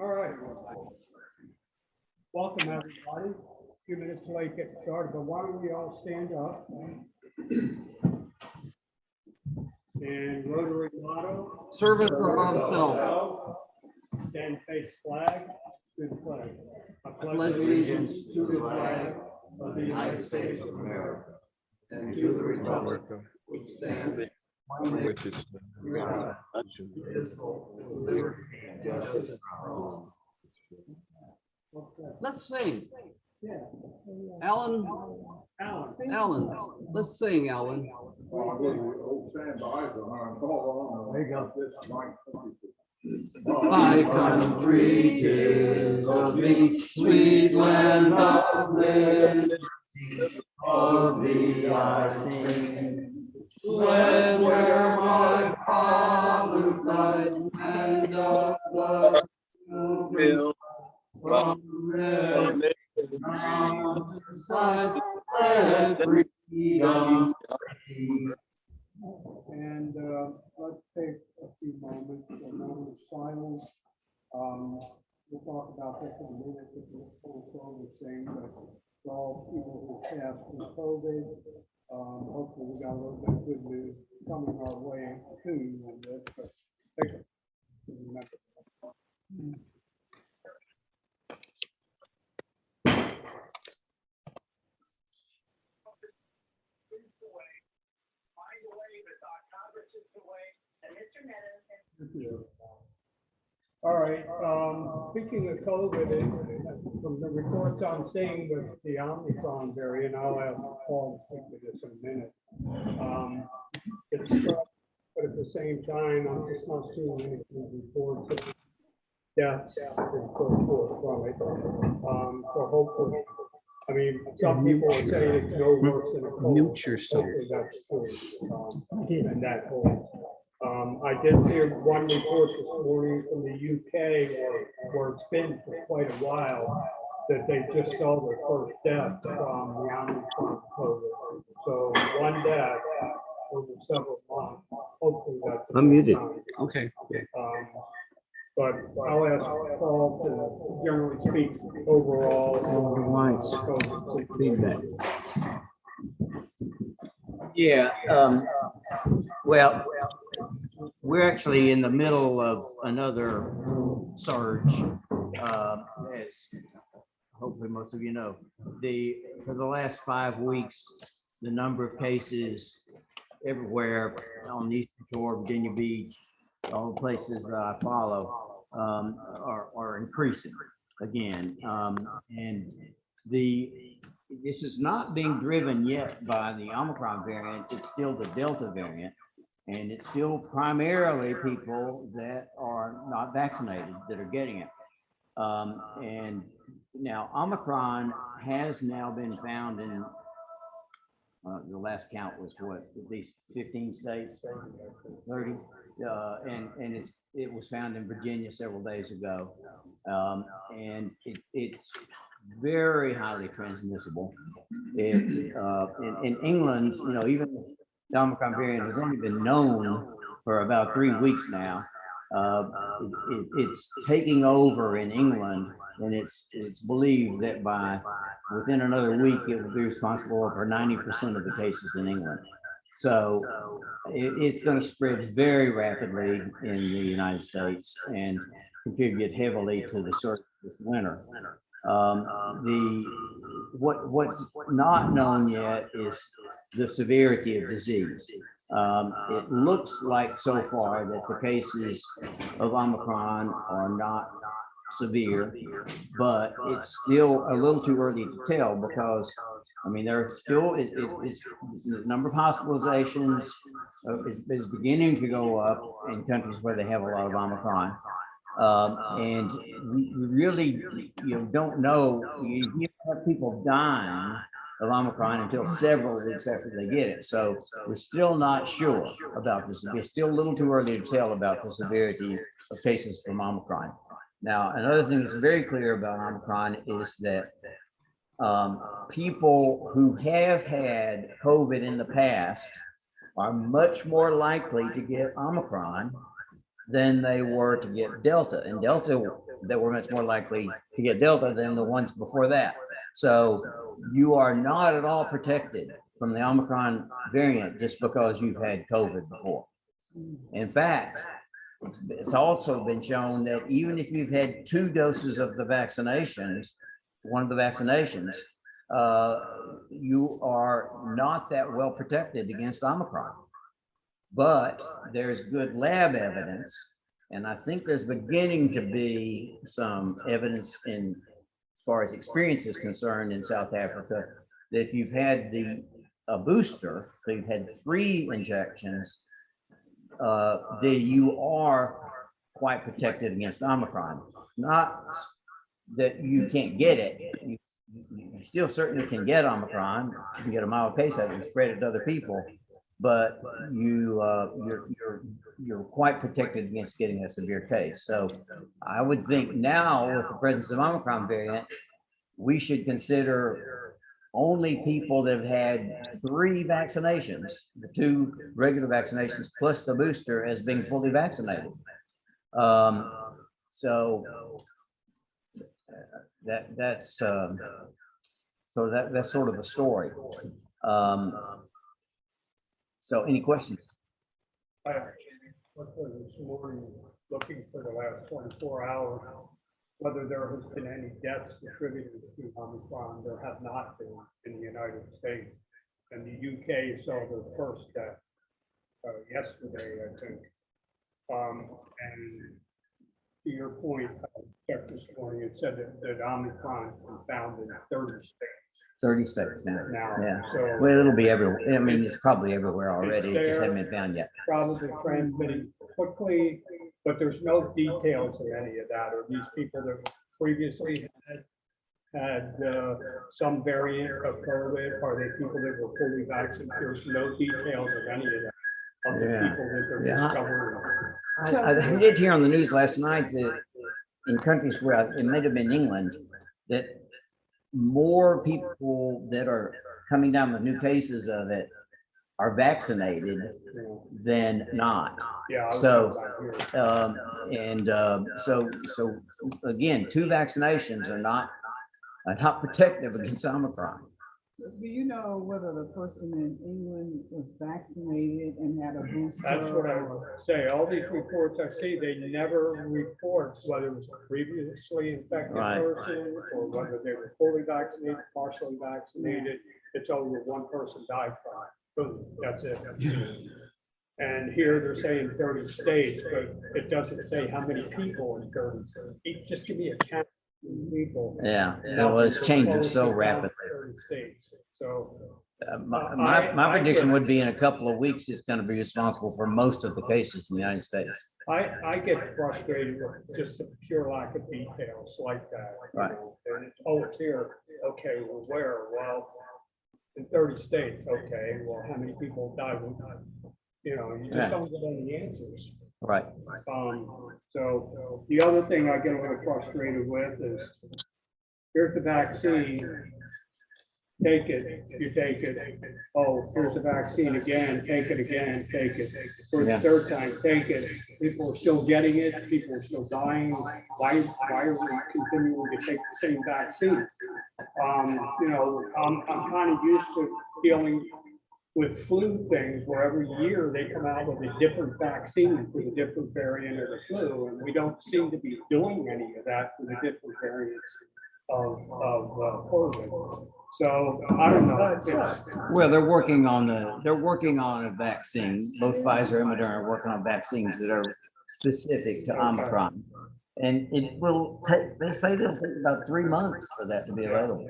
All right. Welcome, everybody. A few minutes late getting started, but why don't we all stand up? And Rotary motto. Service above self. Stand face flag. To the flag. I Pledge allegiance to the flag of the United States of America and to the republic which stands one nation, indivisible, with liberty and justice for all. Let's sing. Yeah. Alan, let's sing, Alan. There you go. My country, 'tis of me, sweet land of liberty, of thee I sing. Land where my fathers died, and of the field from the mountainside, and freedom. And let's take a few moments, a moment of silence. We'll talk about this in a minute, because it's full COVID thing, but for all people who passed through COVID, hopefully we got a little bit of good news coming our way too. And but take a remember. All right, speaking of COVID, and from the reports I'm seeing with the Omicron variant, I'll ask Paul to speak to this in a minute. But at the same time, I'm just not seeing any reports of deaths and so forth from it. So hopefully, I mean, some people are saying it's no worse than a cold. Mute yourself. Hopefully that's true, and that holds. I did see one report this morning from the UK where it's been for quite a while that they just saw their first death from the Omicron COVID. So one death over several months. Hopefully that's. I'm muted. Okay. But I'll ask Paul to generally speak overall. Feedback. Yeah, well, we're actually in the middle of another surge, as hopefully most of you know. For the last 5 weeks, the number of cases everywhere on the Eastern Shore, Virginia Beach, all the places that I follow, are increasing again. And this is not being driven yet by the Omicron variant. It's still the Delta variant, and it's still primarily people that are not vaccinated that are getting it. And now Omicron has now been found in the last count was what, at least 15 states, 30, and it was found in Virginia several days ago, and it's very highly transmissible. In England, you know, even the Omicron variant has only been known for about 3 weeks now. It's taking over in England, and it's believed that within another week it will be responsible for 90% of the cases in England. So it's going to spread very rapidly in the United States and contribute heavily to the surge this winter. What's not known yet is the severity of disease. It looks like so far that the cases of Omicron are not severe, but it's still a little too early to tell because, I mean, there are still, it's the number of hospitalizations is beginning to go up in countries where they have a lot of Omicron. And we really, don't know, you have people dying of Omicron until several weeks after they get it. So we're still not sure about this. It's still a little too early to tell about the severity of cases from Omicron. Now, another thing that's very clear about Omicron is that people who have had COVID in the past are much more likely to get Omicron than they were to get Delta. And Delta, they were much more likely to get Delta than the ones before that. So you are not at all protected from the Omicron variant just because you've had COVID before. In fact, it's also been shown that even if you've had 2 doses of the vaccinations, one of the vaccinations, you are not that well protected against Omicron. But there's good lab evidence, and I think there's beginning to be some evidence in, as far as experience is concerned in South Africa, that if you've had a booster, so you've had 3 injections, that you are quite protected against Omicron. Not that you can't get it. You still certainly can get Omicron. You can get a mild case of it and spread it to other people, but you're quite protected against getting a severe case. So I would think now, with the presence of Omicron variant, we should consider only people that have had 3 vaccinations, the 2 regular vaccinations plus the booster, as being fully vaccinated. So that's sort of the story. So any questions? I looked for this morning, looking for the last 24 hours, whether there has been any deaths attributed to Omicron. There have not been in the United States. And the UK saw their first death yesterday, I think. And to your point, I checked this morning, it said that Omicron was found in 30 states. 30 states now. Yeah. So Well, it'll be everywhere. I mean, it's probably everywhere already. It just hasn't been found yet. probably transmitting quickly, but there's no details of any of that. Or these people that previously had some variant of COVID, are they people that were fully vaccinated? There's no details of any of that. Of the Yeah. people that they're Yeah. discovering. I did hear on the news last night that in countries where it might have been England, that more people that are coming down with new cases of it are vaccinated than not. Yeah. I was So, about here. so again, 2 vaccinations are not protective against Omicron. Do you know whether the person in England was vaccinated and had a booster? That's what I would say. All these reports I see, they never report whether it was a previously infected Right. person or whether they were fully vaccinated, partially vaccinated. It's only 1 person died from it. Boom, that's it. And here they're saying 30 states, but it doesn't say how many people in 30 states. Just give me a count of people. Yeah, it was changing so rapidly. 30 states. So My prediction would be in a couple of weeks, it's going to be responsible for most of the cases in the United States. I get frustrated with just the pure lack of details like that. you Right. know, And it's here. Okay, well, where? Well, in 30 states. Okay, well, how many people died? You know, you just Yeah. don't get any answers. Right. So the other thing I get a little frustrated with is, here's the vaccine. Take it, you take it. Oh, here's the vaccine again, take it again, take it. For the Yeah. 3rd time, take it. People are still getting it, people are still dying. Why are we continuing to take the same vaccine? You know, I'm kind of used to dealing with flu things where every year they come out with a different vaccine for the different variant of the flu, and we don't seem to be doing any of that for the different variants of COVID. So I don't know. It's- Well, they're working on a vaccine. Both Pfizer and Moderna are working on vaccines that are specific to Omicron. And it will take, they say it'll take about 3 months for that to be available.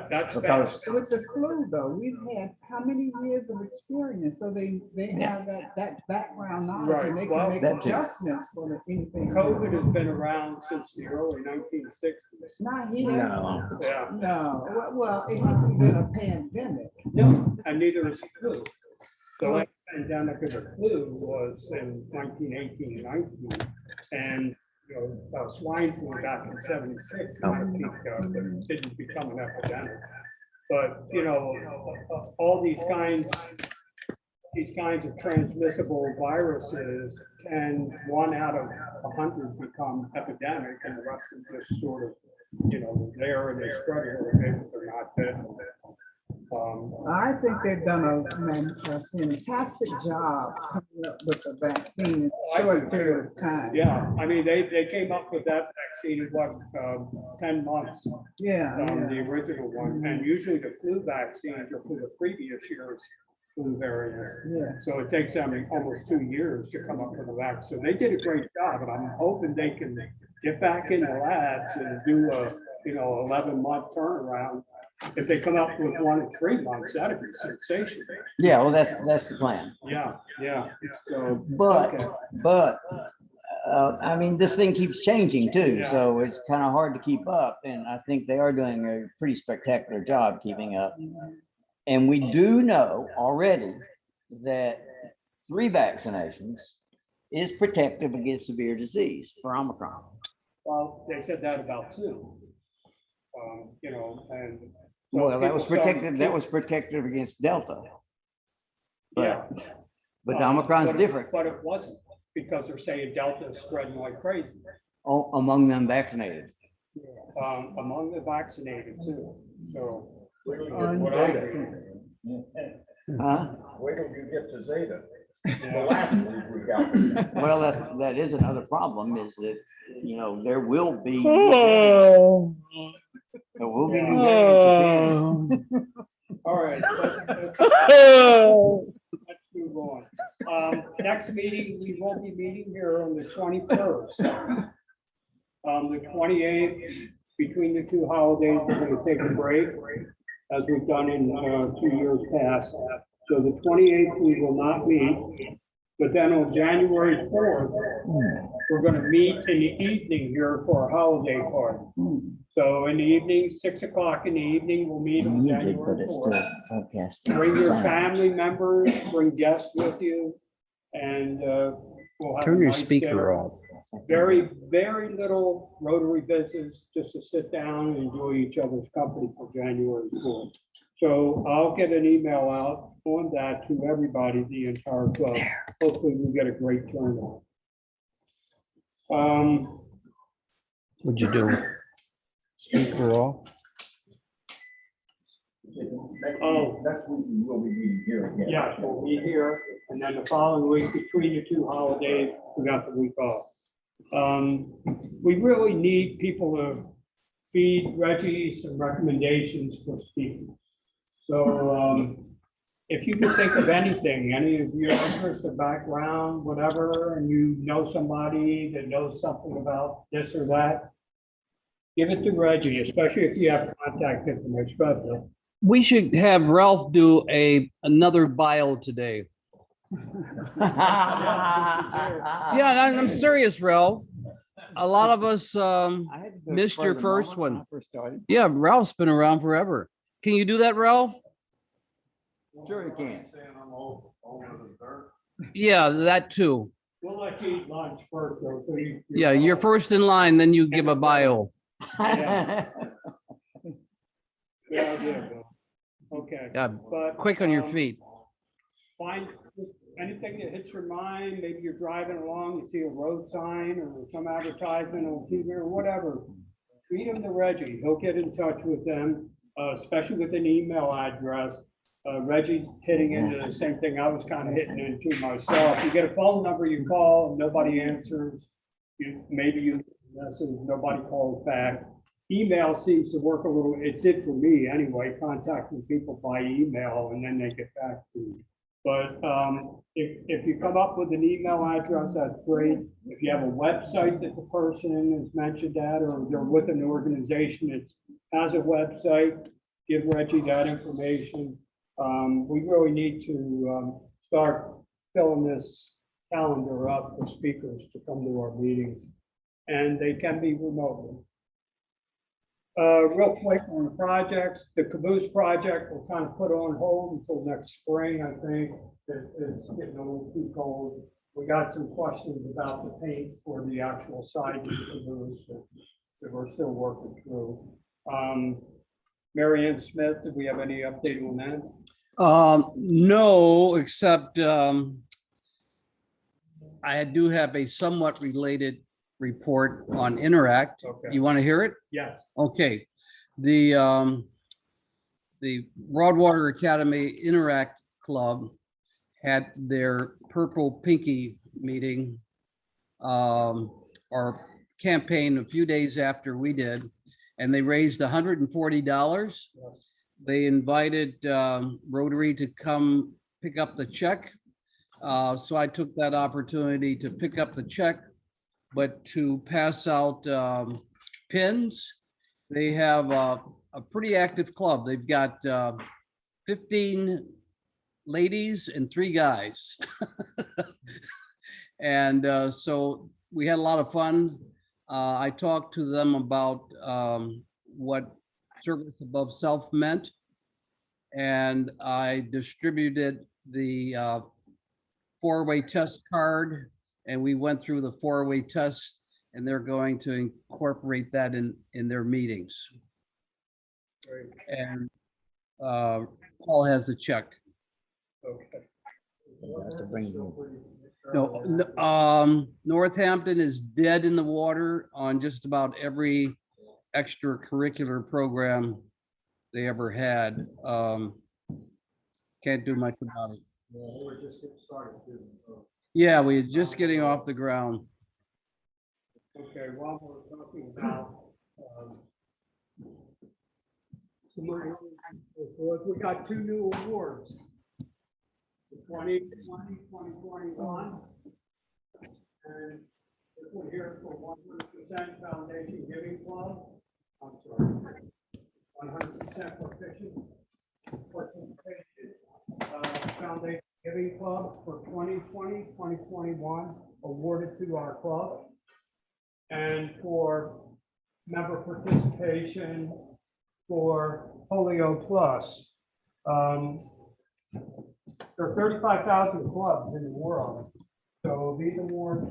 That's Because- fast. With the flu though, we've had how many years of experience? So they Yeah. have that background knowledge Right, and they well, can make that too. adjustments for anything. COVID has been around since the early 1960s. Not here. No. Yeah, No, well, it hasn't been a pandemic. no, and neither is flu. The last pandemic of the flu was in 1918, 19, and, you know, swine flu back in 76, kind of peaked up, but it didn't become an epidemic. But, you know, all these kinds of transmissible viruses can one out of 100 become epidemic and the rest of just sort of, they're there and they spread it a little bit, but they're not dead. I think they've done a fantastic job coming up with the vaccine in a short period of time. Yeah, I mean, they came up with that vaccine in what, 10 months, Yeah, the original one, and usually the flu vaccines are for the previous year's flu variants. yeah. So it takes them almost 2 years to come up with a vaccine. So they did a great job, and I'm hoping they can get back in the labs and do a, 11-month turnaround. If they come up with one in 3 months, that'd be sensational. Yeah, well, that's the plan. Yeah, yeah. So, But, okay. but, I mean, this thing keeps changing too, Yeah. so it's kind of hard to keep up. And I think they are doing a pretty spectacular job keeping up. And we do know already that 3 vaccinations is protective against severe disease for Omicron. Well, they said that about 2. And. Well, that was people started- protective, that was protective against Delta. Yeah. But the Omicron's But different But it wasn't, because they're saying Delta is spreading like crazy, among the unvaccinated. among the vaccinated too, so. Unvaccinated. Huh? Wait till you get to Zeta. The Yeah. last week we got. Well, that is another problem is that, there will be. There will be new variants appearing. All right. Let's move on. Next meeting, we won't be meeting here on the 21st. The 28th, between the 2 holidays, we're going to take a break, as we've done in 2 years past. So the 28th, we will not meet. But then on January 4th, we're going to meet in the evening here for a holiday party. So in the evening, 6 o'clock in the evening, we'll meet on January 4th. Bring your family members, bring guests with you, and we'll have. Turn a your nice speaker dinner. off. Very, very little Rotary business, just to sit down and enjoy each other's company for January 4th. So I'll get an email out on that to everybody, the entire club. Hopefully we get a great turnout. What'd you do? Speaker off? Next week we will be meeting here again. Yeah, we'll be here, and then the following week, between the 2 holidays, we got the week off. We really need people to feed Reggie some recommendations for speakers. So, if you can think of anything, any of your interest or background, whatever, and you know somebody that knows something about this or that, give it to Reggie, especially if you have contact information. Go ahead, Bill. We should have Ralph do another bio today. Yeah, and I'm serious, Ralph. A lot of us, missed your first one. Yeah, Ralph's been around forever. Can you do that, Ralph? Sure you can. Yeah, that too. We'll let you eat lunch first, though. So Yeah, you're first in line, then you give a bio. Yeah. Good idea, Bill. Okay. Yeah, But, quick on your feet. Find just anything that hits your mind. Maybe you're driving along, you see a road sign or some advertisement on TV or whatever. Feed them to Reggie. He'll get in touch with them, especially with an email address. Reggie's hitting into the same thing I was kind of hitting into myself. You get a phone number, you call, nobody answers. Maybe you message, nobody calls back. Email seems to work a little, it did for me anyway, contacting people by email and then they get back to you. But if you come up with an email address, that's great. If you have a website that the person has mentioned that, or they're with an organization that has a website, give Reggie that information. We really need to start filling this calendar up for speakers to come to our meetings, and they can be remotely. Real quick on the projects, the caboose project will kind of put on hold until next spring, I think. It's getting a little too cold. We got some questions about the paint for the actual side of the caboose that we're still working through. Mary Ann Smith, did we have any update on that? No, except I do have a somewhat related report on Interact. Okay. You want to hear it? Yes. Okay. The Broadwater Academy Interact Club had their Purple Pinky meeting, or campaign a few days after we did, and they raised $140. They invited Rotary to come pick up the check. So I took that opportunity to pick up the check, but to pass out pins. They have a pretty active club. They've got 15 ladies and 3 guys. And so we had a lot of fun. I talked to them about what service above self meant. And I distributed the 4-way test card, and we went through the 4-way test, and they're going to incorporate that in their meetings. Great. And Paul has the check. Okay. No, Northampton is dead in the water on just about every extracurricular program they ever had. Can't do much about it. Well, we're just getting started. Yeah, we're just getting off the ground. Okay, while we're talking about some money, we got 2 new awards. The 2020, 2021. And this one here is for 100% Foundation Giving Club. I'm sorry, 100% participation Foundation Giving Club for 2020, 2021, awarded to our club. And for member participation for Polio Plus. There are 35,000 clubs in the world. So these awards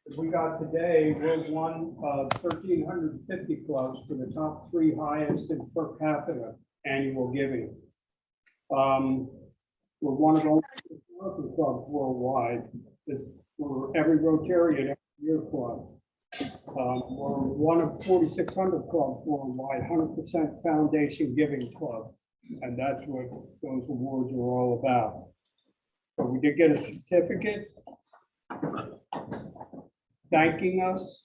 that we got today, we're one of 1,350 clubs for the top 3 highest in per capita annual giving. We're one of those clubs worldwide. For every Rotarian every year club. We're one of 4,600 clubs worldwide, 100% foundation giving club. And that's what those awards are all about. So we did get a certificate thanking us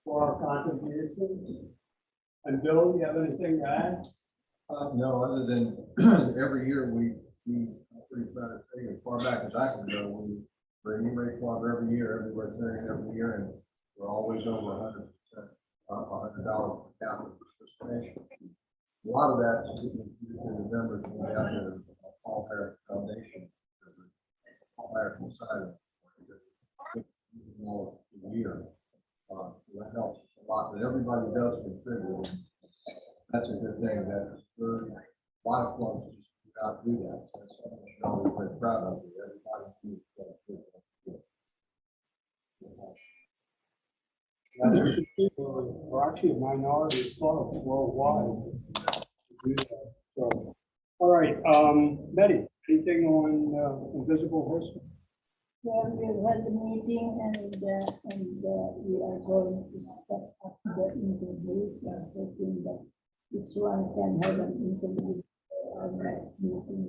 for our contributions. And Bill, you have anything to add? No, other than every year we pretty proud to say, as far back as I can go, we bring rate club every year, every year, and we're always over 100%, $100 per capita participation. A lot of that is due to the members of the Paul Harris Foundation, Paul Harris Society, all the year. That helps us a lot, but everybody does contribute. That's a good thing. That's a lot of clubs just do not do that. So that's something we're very proud of. Everybody needs to We're actually a minority of clubs worldwide. To do that. So, all right, Betty, anything on invisible history? Well, we had the meeting and we are going to step up the interviews. I'm hoping that each one can have an interview for our next meeting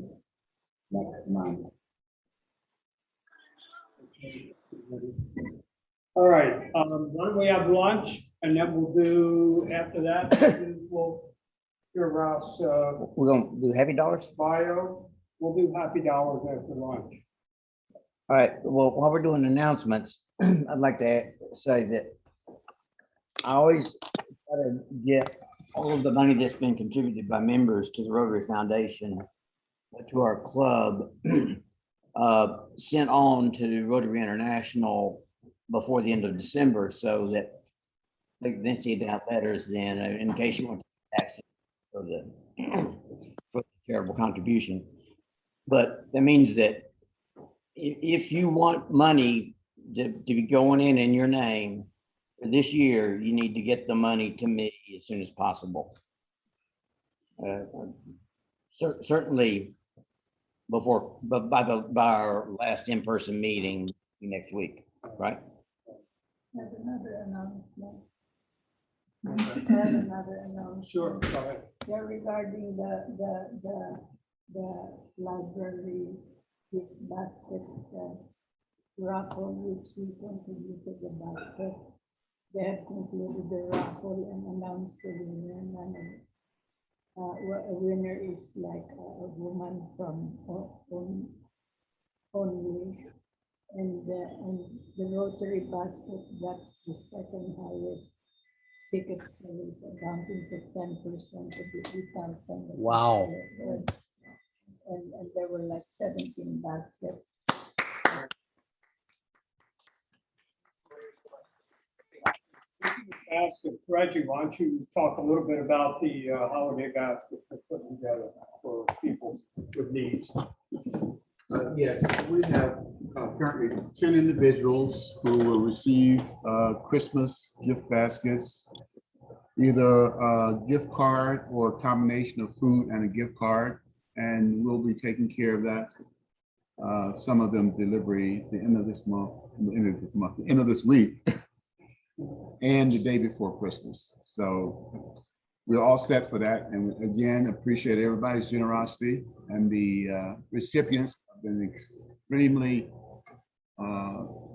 next month. All right, why don't we have lunch and then we'll do, after that, we'll hear Ralph's We're gonna do heavy dollars. bio. We'll do happy dollars after lunch. All right, well, while we're doing announcements, I'd like to say that I always try to get all of the money that's been contributed by members to the Rotary Foundation, to our club, sent on to Rotary International before the end of December, so that they can then see that letters then, in case you want to tax it for the charitable contribution. But that means that if you want money to be going in your name for this year, you need to get the money to me as soon as possible. Certainly before, but by our last in-person meeting, next week, right? Have another announcement. Have another announcement. Sure, go ahead. Yeah, regarding the library gift basket raffle, which we contributed the basket. They have concluded the raffle and announced the winner. A winner is like a woman from only, and the Rotary basket got the second highest ticket sales, accounting for 10% of the 2,000. Wow. And there were like 17 baskets. Ask Reggie, why don't you talk a little bit about the holiday basket we're putting together for people with needs? Yes, we have currently 10 individuals who will receive Christmas gift baskets, either a gift card or a combination of food and a gift card, and we'll be taking care of that. Some of them delivery the end of this month, the end of this week, and the day before Christmas. So we're all set for that. And again, appreciate everybody's generosity, and the recipients have been extremely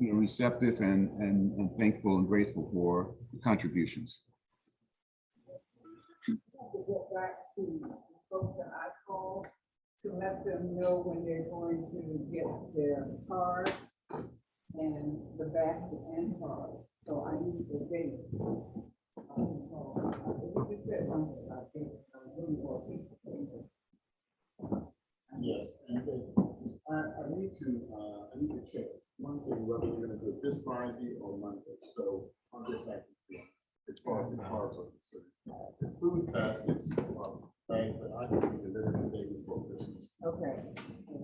receptive and thankful and grateful for the contributions. To go back to folks that I called to let them know when they're going to get their cards and the basket and card. So I need the dates. Yes, and I need to check one thing, whether you're gonna do it this Friday or Monday, so I'll get back to you as far as the cards are concerned. The food baskets are bags that I can deliver the day before Christmas. Okay.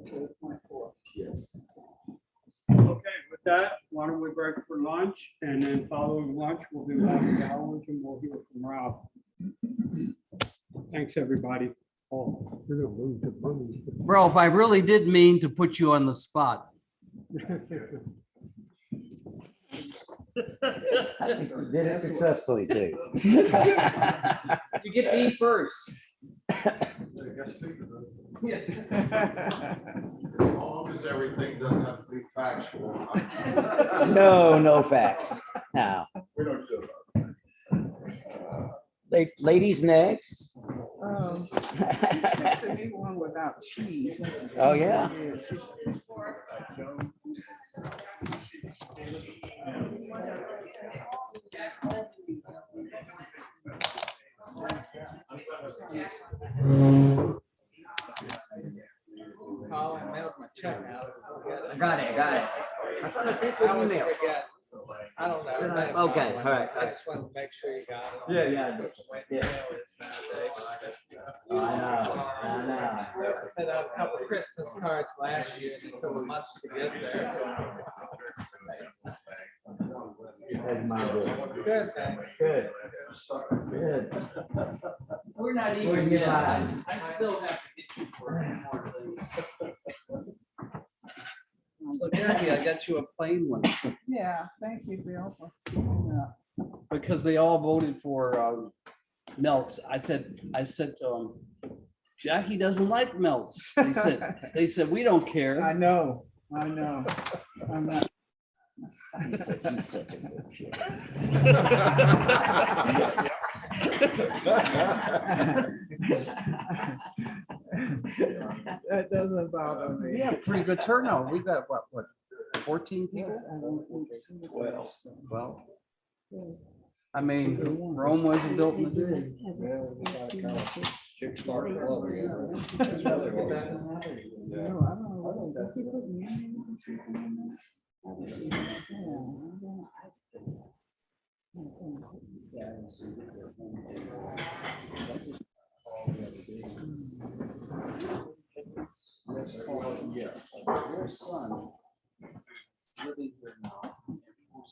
Okay, 24. Yes. Okay, with that, why don't we break for lunch, and then following lunch, we'll do happy hours and we'll hear from Rob. Thanks, everybody. Oh, Bro, if I really did mean to put you on the spot. Did it successfully too. You get me first. As long as everything doesn't have to be factual. No facts. No. We don't do Ladies next. She's fixing me one without cheese. Oh, yeah. Colin mailed my check out. I got it. I thought I sent you I an always email. forget. I don't know. I may have Okay, got one. all right. I just wanted to make sure you got it. Yeah. Which way Yeah. the mail is nowadays. I know. I sent out a couple of Christmas cards last year and it took months to get there. Good, thanks. Good. We're not We're even here yet. live. I still have to get you for more things. So Jackie, I got you a plain one Yeah, thank you, Bill, for speaking up. because they all voted for melts. I said to them, Jackie doesn't like melts. They said, we don't I care. know. I'm not. He's such a good shit. That doesn't bother me. We have a pretty good turnout. We got what, 14 Yes, people? I don't think so. Well, I mean, Rome wasn't built in a day. Kickstart club, No, I don't know what they keep putting names and something in there. I don't know. Your son is living here now.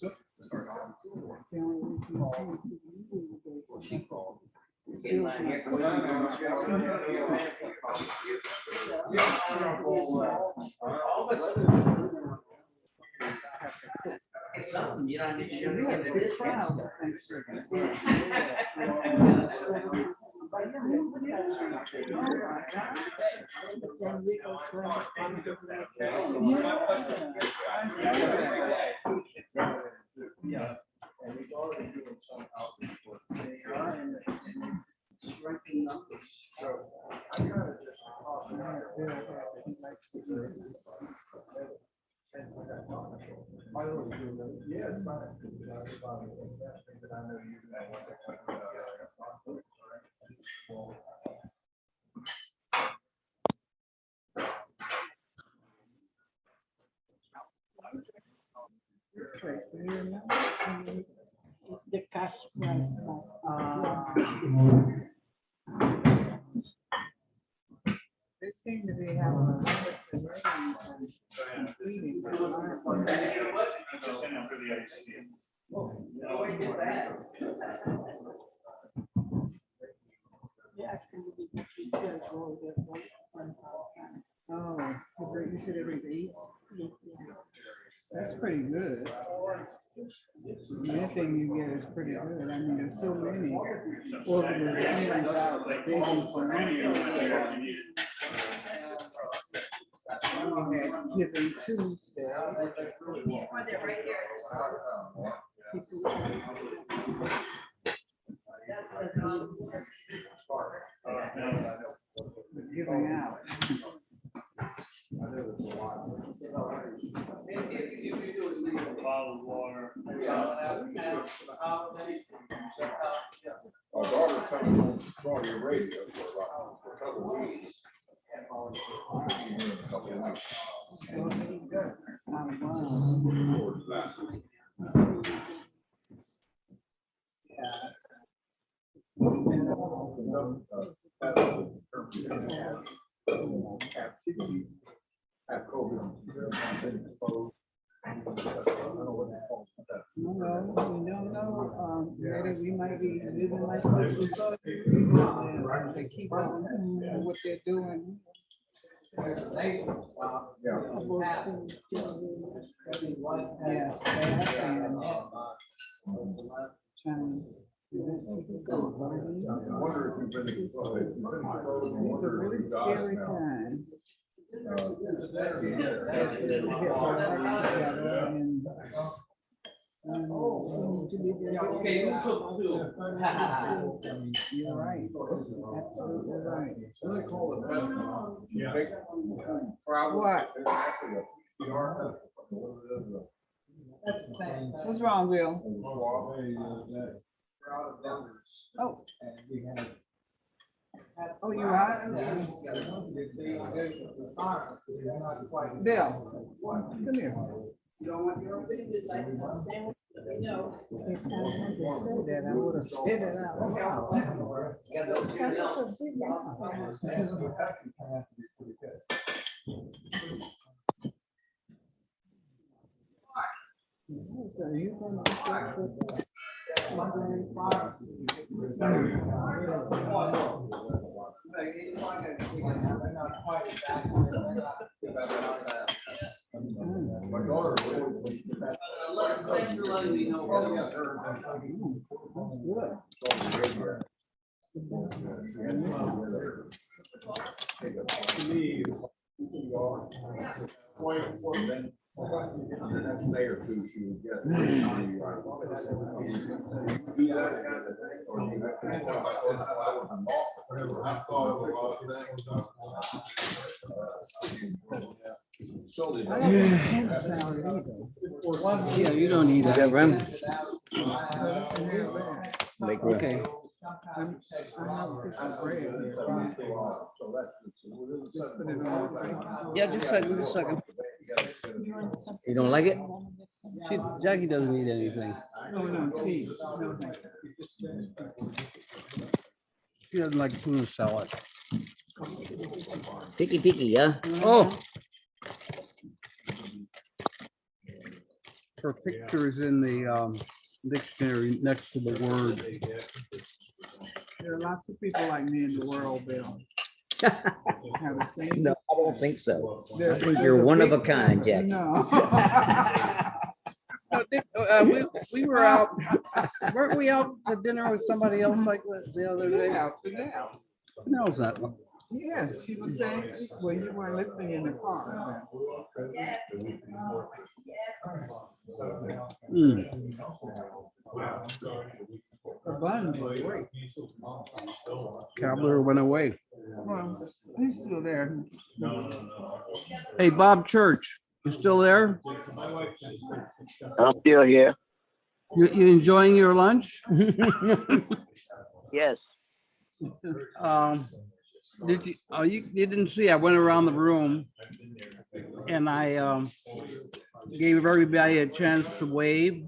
That's the only reason I came to the meeting today. She called. something, you don't need to We had a get a good discount. crowd. Yeah. And we've already doing some outreach work. They are shrinking numbers. So I kind of just talk about it. I don't do that. Yeah, it's fine. That's fine. That's thing that I know you do. It's the cash price. They seem to be having a lot of completing. Oh, you said every 8? That's pretty good. Anything you get is pretty good. I mean, there's so many organizations out there begging for money. We had Giving Tuesday. Giving out. My daughter's coming home from Saudi Arabia for a couple of weeks. Have COVID. We don't know, maybe we might be living like this. They keep on doing what they're doing. Yes, trying these are really scary times. Okay, you took two. You're right. Absolutely right. What? What's wrong, Will? Oh. Oh, you are? Bill, come here. You don't want your sandwich? No. If I had said that, I would have said it out loud. That's such a big so you're gonna My daughter. Thanks for letting me know. The next day or two, she would get. I've thought of a lot of things. Yeah, you don't need that, Ren. Okay. Yeah, just a second, just a second. You don't like it? Jackie doesn't need anything. no, please. No, thank you. She doesn't like tuna salad. Picky, yeah. Oh. Her picture is in the dictionary next to the word. There are lots of people like me in the world, Bill. Have the same. No, I don't think so. I think There's you're one of a big- kind, Jackie. No. We were out, weren't we out to dinner with somebody else like that the other day? No, it's not. Yes, she was saying, well, you weren't listening in the car. Hmm. The bun was great. Cobbler went away. Well, he's still there. Hey, Bob Church, you still there? I'm still here. You enjoying your lunch? Yes. Did you, oh, you didn't see, I went around the room and I gave everybody a chance to wave.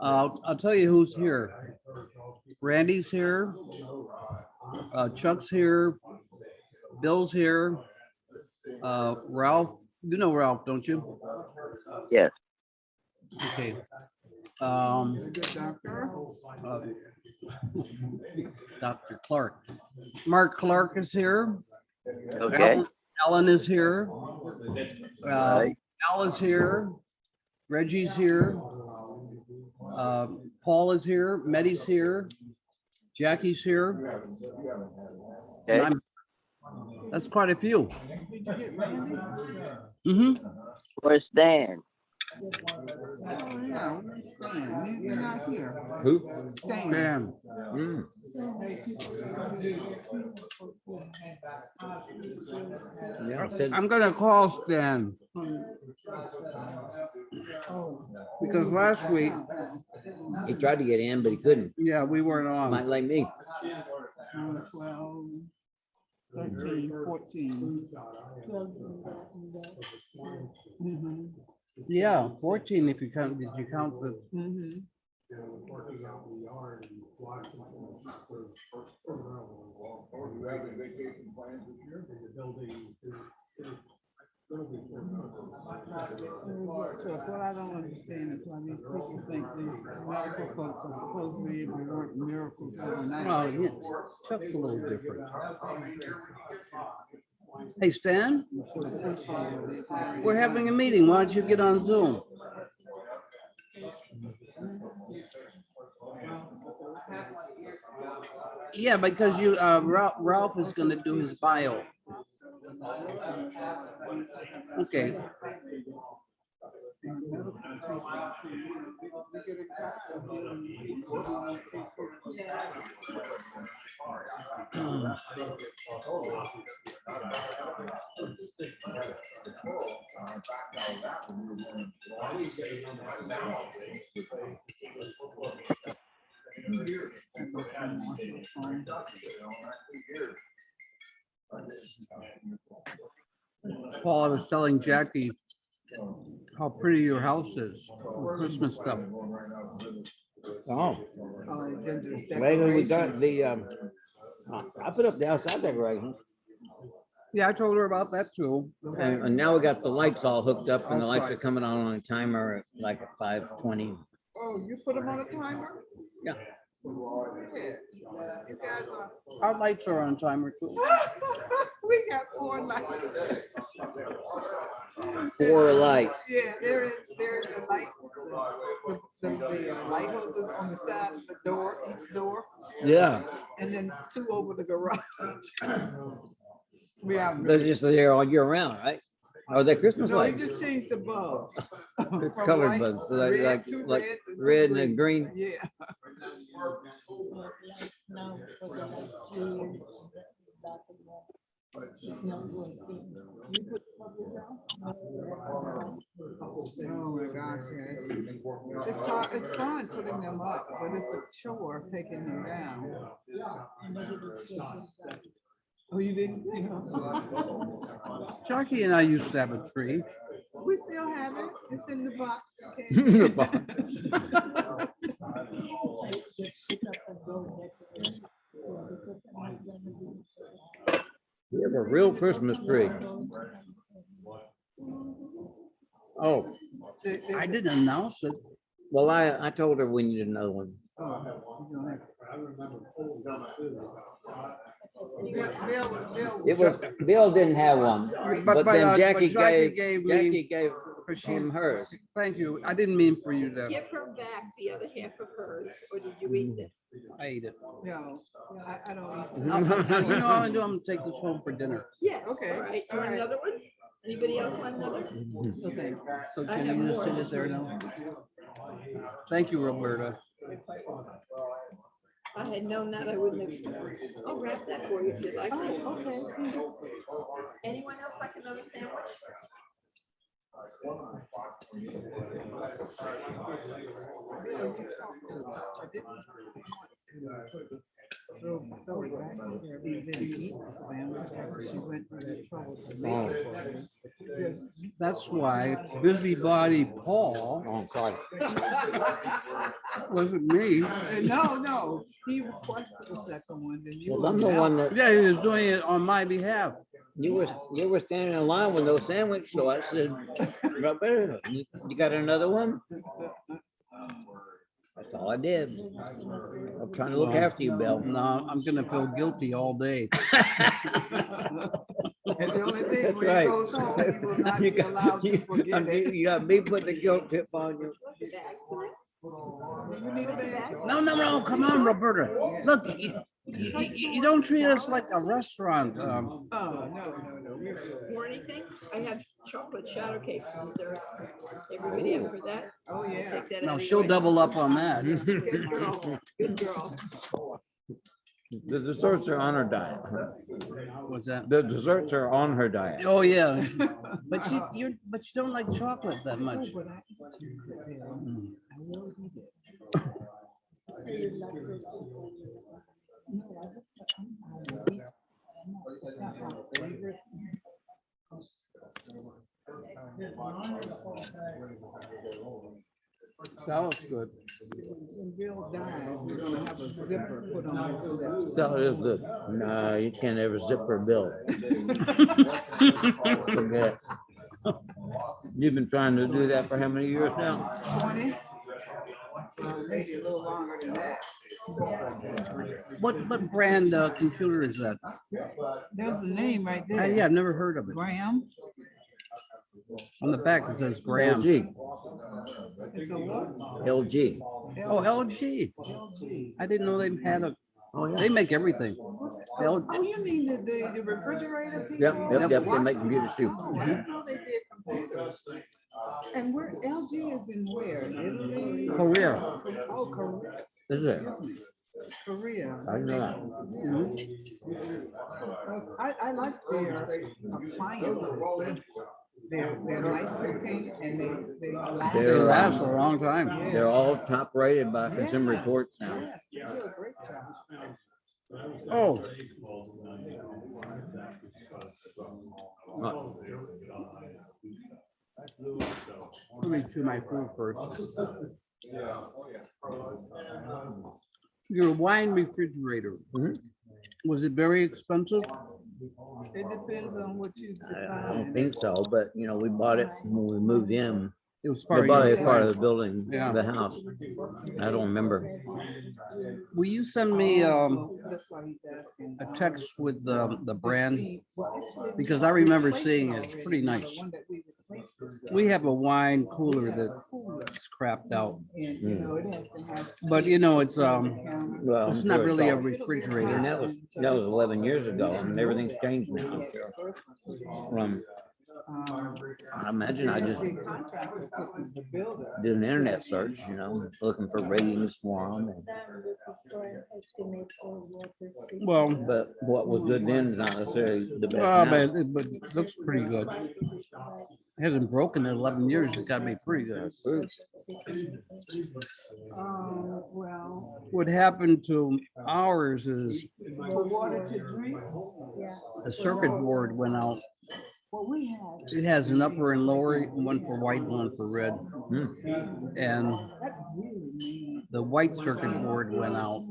I'll tell you who's here. Randy's here. Chuck's here. Bill's here. Ralph, you know Ralph, don't you? Yes. Okay. Dr. Clark. Mark Clark is here. Okay. Alan is here. Right. Al is here. Reggie's here. Paul is here. Meddy's here. Jackie's here. And Okay. that's quite a few. Mm-hmm. Where's Stan? Oh, yeah, Stan, you're not here. Who? Stan. Man, Mm. Yeah, I said- I'm gonna call Stan. Because last week, He tried to get in, but he couldn't. yeah, we weren't Might on. like me. 12, 13, 14. Mhm, Yeah, 14 if you count, did you count the, mhm. So what I don't understand is why these people think these medical folks are supposed to be able to work miracles overnight. well, yeah, Chuck's a little different. Hey, Stan, we're having a meeting. Why don't you get on Zoom? Yeah, because you, Ralph is gonna do his bio. Okay. Paul, I was telling Jackie how pretty your house is, with Christmas stuff. Oh, Alexander's lately we got decorations. the, I put up the outside decorations. Yeah, I told her about that too. And now we got the lights all hooked up and the lights are coming on a timer at like at 5:20. Oh, you put them on a timer? Yeah. Yeah. You guys are, Our lights are on timer too. we got 4 lights. 4 lights. Yeah, there is the light, the light holders on the side of the door, each door, Yeah, and then 2 over the garage. We have. they're just there all year round, right? Or they're Christmas No, you lights. just changed the bulbs. It's From colored white, buds, so they red, like 2 like reds and 2 red and greens. green. Yeah. Now for the last 3 years, that it's not working. You put the bulbs out? Oh my gosh, yes. It's hard, it's fun putting them up, but it's a chore taking them down. Oh, you didn't? Jackie and I used to have a tree. We still have it. It's in the box. Okay. In the box. We have a real Christmas tree. Oh, I didn't announce it. well, I told her we needed another one. It was, Bill didn't have one, but then Jackie gave me, Jackie gave 'cause Give him she, hers. thank you. I didn't mean for you to, Give her back the other half of hers, or did you eat it? I ate it. No, I don't eat. You know what I'm gonna do? I'm gonna take this home for dinner. Yes. Okay, All right, you all want right. another one? Anybody else want another? Okay. So I can have you just more. sit it there now? Thank you, Roberta. I had known that, I wouldn't have. I'll wrap that for you if you'd like. Oh, okay. Anyone else like another sandwich? That's why busybody Paul, Oh, sorry. wasn't me. No, he requested the second one, then you. Well, I'm the one that, Yeah, he was doing it on my behalf. you were standing in line with no sandwich, so I said, Roberta, you got another one? That's all I did. I'm trying to look after you, Bill. No, I'm gonna feel guilty all day. And the only thing, That's when he right. goes home, he will not You be allowed to forget it. you got me putting a guilt trip on you. You need a bag? No, come on, Roberta. Look, you don't treat us like a restaurant. Oh, no, we're good. Or anything? I have chocolate shadow cake from dessert. Everybody ever heard that? Oh, yeah. Take that No, out of she'll your way. double up on that. Good girl, good girl. The desserts are on her diet. What's that? The desserts are on her diet. Oh, yeah. But you don't like chocolate that much. Mm. Salad's good. When Bill dies, we're gonna have a zipper put on it so that. Salad is good. No, you can't ever zipper Bill. Forget it. You've been trying to do that for how many years now? 20? Maybe a little longer than that. What brand computer is that? There's the name right there. Yeah, I've never heard of it. Graham. On the back, it says Graham. LG. It's a what? LG. Oh, LG. LG. I didn't know they had a, Oh, yeah. they make everything. Oh, you mean the refrigerator people? Yep, they make computers too. Oh, I didn't know they did computers. And where, LG is in where? Italy? Korea. Oh, Korea. Is it? Korea. I know that. I like their appliances. They're nice looking and they last. They They're, last a long time. They're all top rated by Consumer Yeah. Reports now. Yes, they do a great job. Oh, let me chew my food first. Your wine refrigerator, Mhm. was it very expensive? It depends on what you I don't define. think so, but you know, we bought it when we moved in. It was We part bought of it your as part of plan. the building, Yeah. the house. I don't remember. Will you send me That's why he's asking. a text with the brand? 15. Well, actually, Because I remember replaced seeing it. It's already. pretty The nice. one that we replaced. We have a wine cooler that's crapped out, And, you know, it has to have. but you know, it's counter. Well, it's I'm not sure really a all- refrigerator. And that was 11 years ago. I mean, everything's changed now. I'm sure. From, I imagine I just Big contractors put the builder. did an internet search, you know, looking for ratings for them. Well, But what was good then is not necessarily the best well, now. but it looks pretty good. It hasn't broken in 11 years. It's gotta be pretty good. Well, What happened to ours is for water to drink, the circuit board went out. what we have. It has an upper and lower, one for white, one for red. And That really means. the white circuit board went out.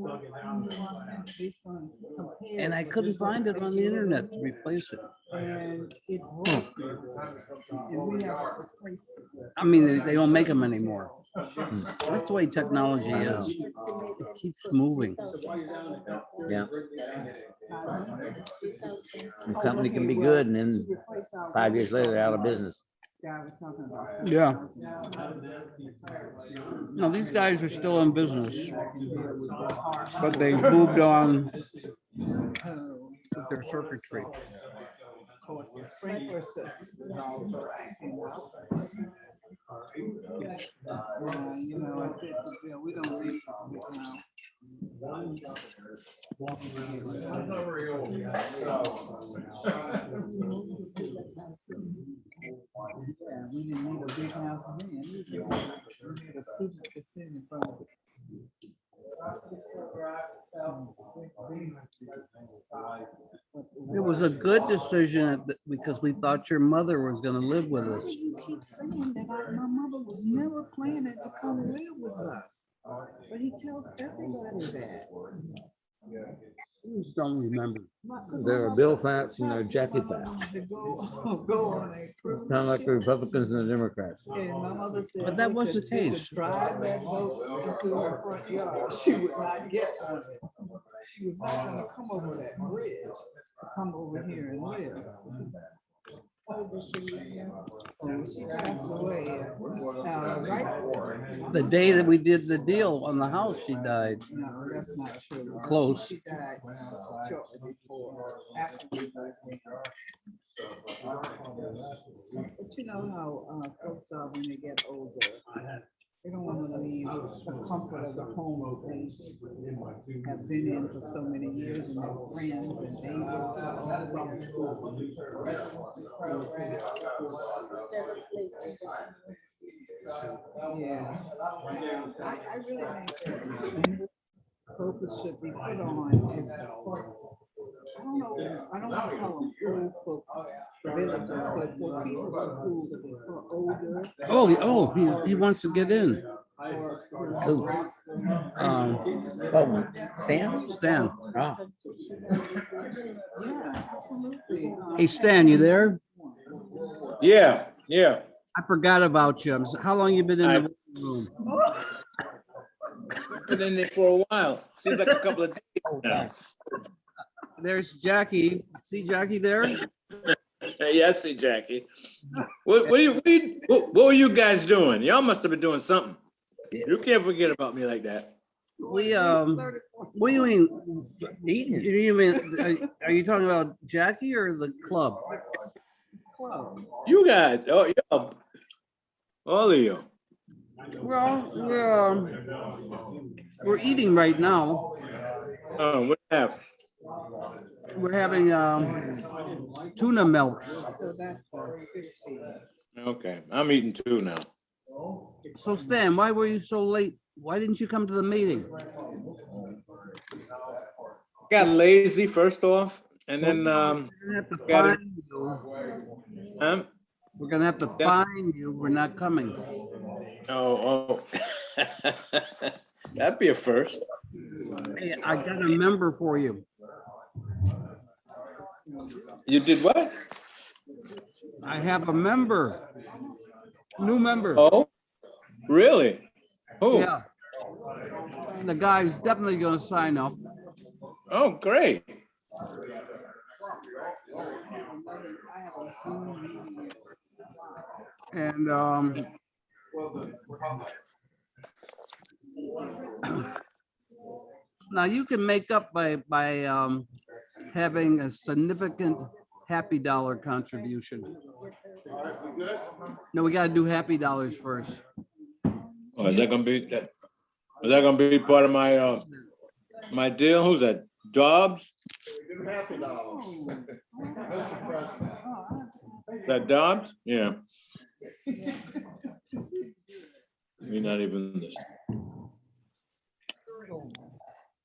And I couldn't find it on the internet to replace it. And it broke. And we have to replace it. I mean, they don't make them anymore. That's the way technology is. It keeps moving. Yeah. The company can be good and then 5 years later, they're out of business. guy was talking about. Yeah. No, these guys are still in business, but they moved on with their circuitry. Of course, the sprinkler system is also acting up. You know, I said to Bill, we don't need this now. Yeah, we didn't need a big house then. We made a stupid decision from It was a good decision because we thought your mother was gonna live with us. You keep saying that my mother was never planning to come live with us. But he tells everybody that. I just don't remember. There are Bill Fats and there are Jackie Fats, Go on a cruise kind of like the ship. Republicans and the Democrats. And my mother said. But that they was the could- they could case. Drive that boat into her front yard. She would not get on it. She was not gonna come over that bridge to come over here and live. Oh, she passed away. Right. The day that we did the deal on the house, she died. No, that's not true. Close. She died shortly before, after we moved here. But you know how folks are when they get older. They don't want to leave the comfort of the home that they have been in for so many years, and their friends and neighbors are all welcome. Yes. I really think that focus should be put on. I don't want to call them old folk villages, but for people who are older. He wants to get in. Who? Oh, Stan? Stan. Ah, Yeah, absolutely. Hey, Stan, you there? Yeah, yeah. I forgot about you. How long you been in the room? Been in there for a while. Seems like a couple of days now. There's Jackie. See Jackie there? Yeah, I see Jackie. What were you guys doing? Y'all must have been doing something. You can't forget about me like that. What do you mean? eating. You mean, are you talking about Jackie or the club? You guys, oh yeah, all of you. Well, we're eating right now. Oh, what have? We're having tuna melt. So that's 15. Okay, I'm eating too now. So Stan, why were you so late? Why didn't you come to the meeting? Got lazy first off, and then We're gonna have to got it. fine you. Um, We're gonna have to fine you for not coming. oh. That'd be a first. Hey, I got a member for you. You did what? I have a member. New member. Oh, really? Who? Yeah. The guy's definitely gonna sign up. Oh, great. And now you can make up by having a significant happy dollar contribution. No, we gotta do happy dollars first. Oh, is that gonna be that? Is that gonna be part of my my deal? Who's that? Dobbs? That Dobbs? Yeah. You're not even this.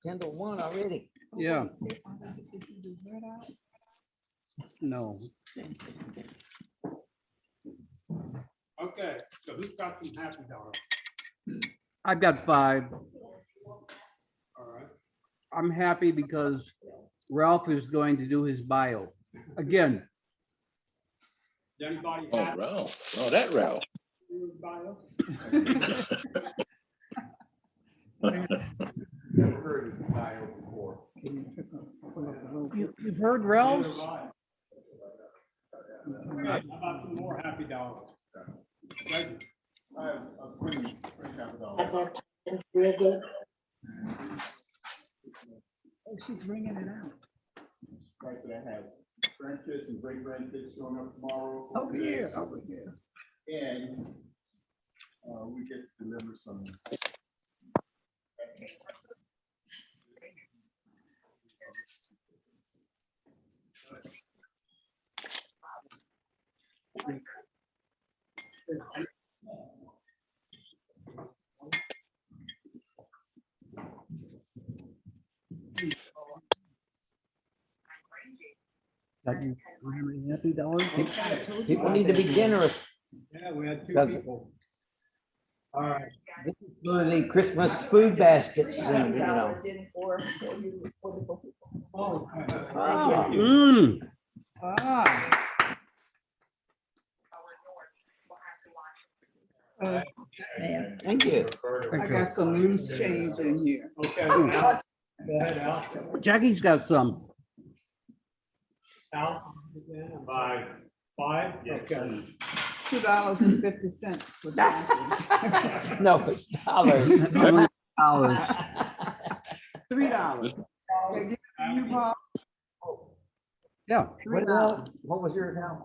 10-1 already. Yeah. No. Okay, so who's got some happy dollars? I've got 5. All right. I'm happy because Ralph is going to do his bio again. Does anybody Oh, have Ralph. Oh, that Ralph. your bio? You've heard Ralph's? How about some more happy dollars? I have a pretty half a dollar. At that time, we're good. Oh, she's ringing it out. Right, that I have grandkids and great grandkids showing up tomorrow. Over here, over here. And we get to deliver some. Happy dollars. People need to be generous. Yeah, we had two Does it? people. All right. This is for the Christmas food baskets and, you know. $100 in for you, for the people. Oh. Ah. Mm. Ah. Man. Thank you. I got some loose change in here. Okay. Al, go ahead, Al. Jackie's got some. Al, by 5? Okay. $2.50 for that. No, it's dollars. $3. $3. They give you, Paul? Yeah. $3. What was your account?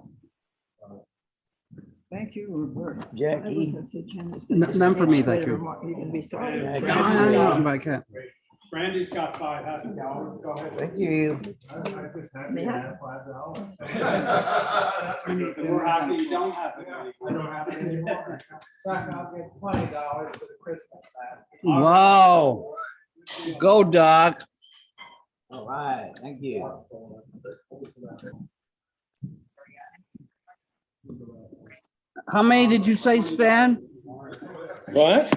Thank you, Roberta. Jackie. None for me, thank you. You can be sorry. Yeah, No, no, no, I can't. Brandy's got 5 half a gallon. Go ahead. Thank you. Yeah. And we're happy you don't have it anymore. I don't have it anymore. I'll get $20 for the Christmas basket. Wow. Go, Doc. All right, thank you. How many did you say, Stan? What?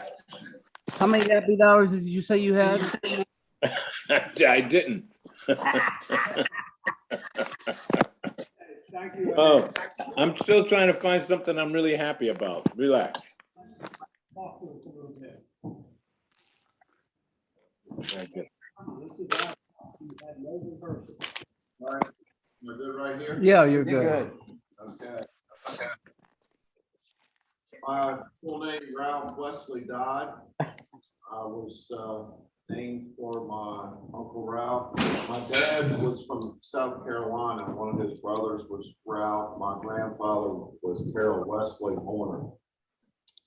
How many happy dollars did you say you had? I didn't. Thank you. Oh, I'm still trying to find something I'm really happy about. Relax. Talk to us a little bit. All right, we're good right here? Yeah, you're You're good. good. Okay. My full name, Ralph Wesley Dodd. I was named for my Uncle Ralph. My dad was from South Carolina. One of his brothers was Ralph. My grandfather was Carol Wesley Horner.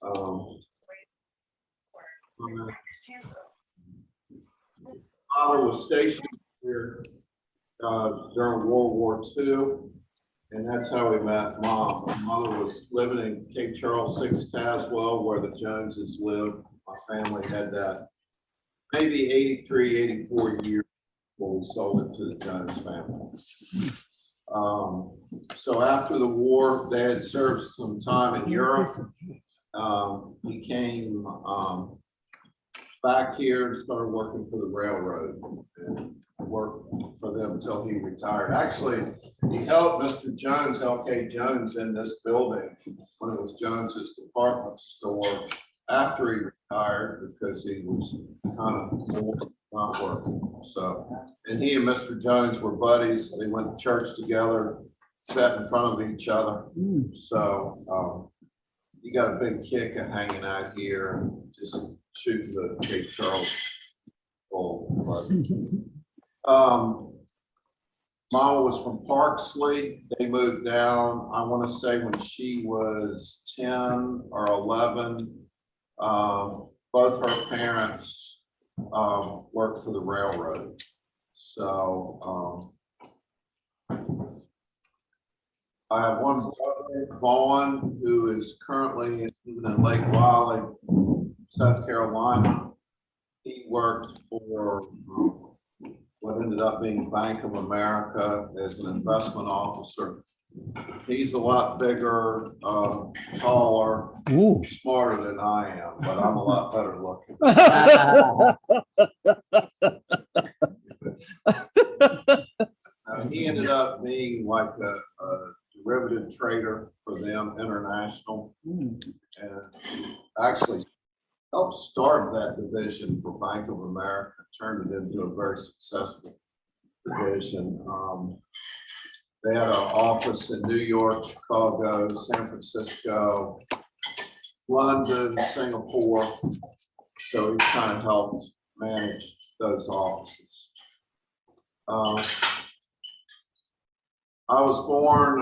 My father was stationed here during World War II. And that's how we met Mom. My mother was living in Cape Charles 6 Tazewell, where the Joneses lived. My family had that maybe 83, 84 years when we sold it to the Jones family. So after the war, they had served some time in Europe. He came back here and started working for the railroad and worked for them until he retired. Actually, he helped Mr. Jones, L.K. Jones, in this building when it was Jones's department store after he retired because he was kind of bored, not working. So, and he and Mr. Jones were buddies. They went to church together, sat in front of each other. So, he got a big kick of hanging out here and just shooting the Cape Charles goal. Mama was from Parksley. They moved down, I want to say when she was 10 or 11. Both her parents worked for the railroad. So I have one brother, Vaughn, who is currently living in Lake Wylie, South Carolina. He worked for what ended up being Bank of America as an investment officer. He's a lot bigger, taller, smarter than I am, but I'm a lot better looking. He ended up being like a derivative trader for them, international, and actually helped start that division for Bank of America, turned it into a very successful division. They had an office in New York, Chicago, San Francisco, London, Singapore. So he kind of helped manage those offices. I was born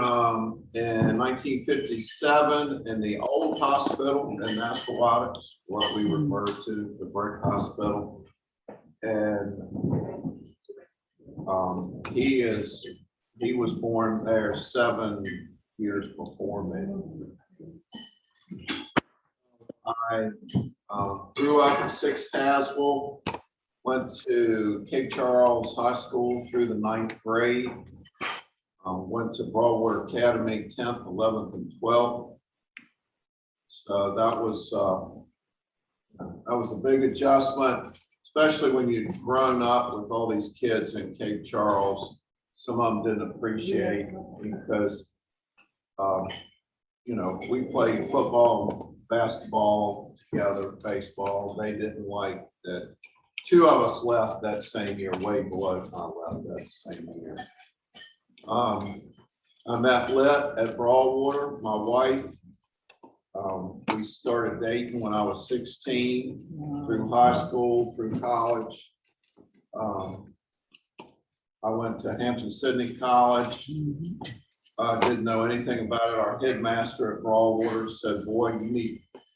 in 1957 in the old hospital in Nascawatic, what we refer to the Brick Hospital. And he was born there 7 years before me. I grew up in Sixth Tazewell, went to Cape Charles High School through the 9th grade. Went to Broadwater Academy 10th, 11th, and 12th. So that was a big adjustment, especially when you've grown up with all these kids in Cape Charles. Some of them didn't appreciate because, you know, we played football, basketball together, baseball. They didn't like that. 2 of us left that same year, way below I left that same year. I met Lit at Broadwater, my wife. We started dating when I was 16, through high school, through college. I went to Hampton-Sydney College. Didn't know anything about it. Our headmaster at Broadwater said, boy, you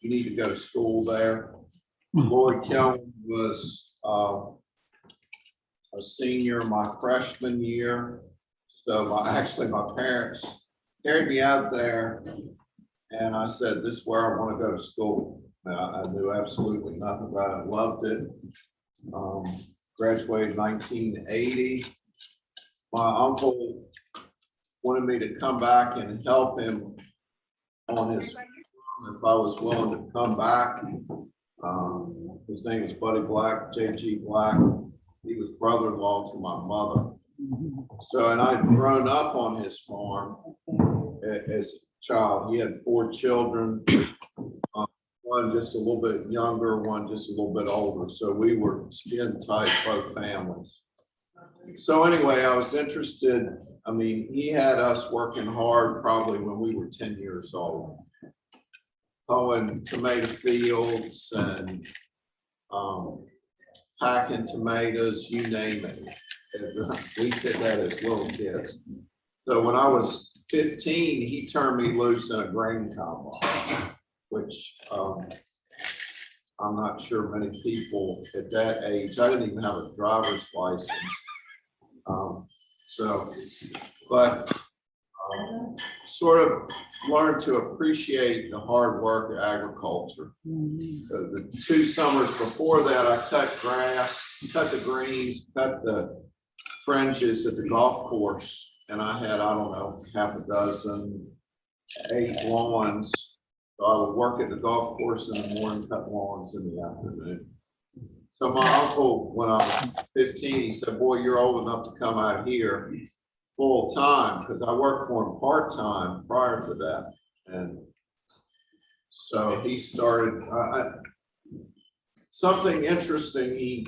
need to go to school there. Lloyd Kelly was a senior my freshman year. So actually my parents carried me out there and I said, this is where I want to go to school. I knew absolutely nothing about it, loved it. Graduated in 1980. My uncle wanted me to come back and help him on his farm if I was willing to come back. His name is Buddy Black, J.G. Black. He was brother-in-law to my mother. So, and I'd grown up on his farm as a child. He had 4 children, one just a little bit younger, one just a little bit older. So we were skin tight, both families. So anyway, I was interested. I mean, he had us working hard probably when we were 10 years old. Hoeing tomato fields and packing tomatoes, you name it. We did that as little kids. So when I was 15, he turned me loose in a grain combine, which I'm not sure many people at that age, I didn't even have a driver's license. But sort of learned to appreciate the hard work of agriculture. The 2 summers before that, I cut grass, cut the greens, cut the fringes at the golf course. And I had, I don't know, half a dozen, 8 lawns. So I would work at the golf course in the morning, cut lawns in the afternoon. So my uncle, when I was 15, he said, boy, you're old enough to come out here full time, because I worked for him part-time prior to that. And so he started, something interesting he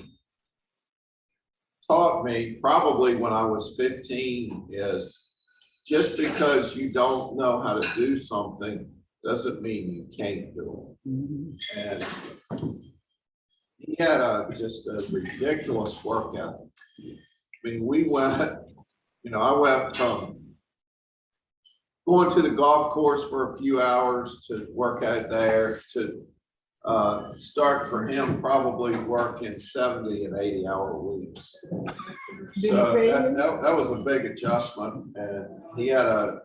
taught me probably when I was 15 is just because you don't know how to do something doesn't mean you can't do it. And he had just a ridiculous work ethic. I mean, we went, you know, I went from going to the golf course for a few hours to work out there to start for him probably working 70 and 80-hour weeks. So that was a big adjustment. And he had a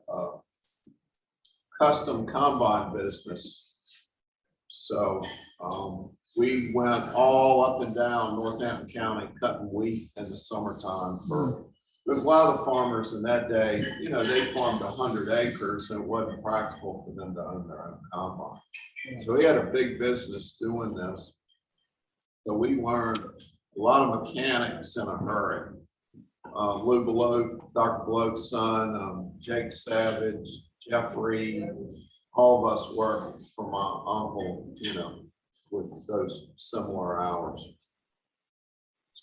custom combine business. So we went all up and down Northampton County cutting wheat in the summertime for, because a lot of the farmers in that day, you know, they farmed 100 acres and it wasn't practical for them to own their own combine. So we had a big business doing this. So we learned a lot of mechanics in a hurry. Lou Below, Dr. Below's son, Jake Savage, Jeffrey, all of us worked for my uncle, you know, with those similar hours.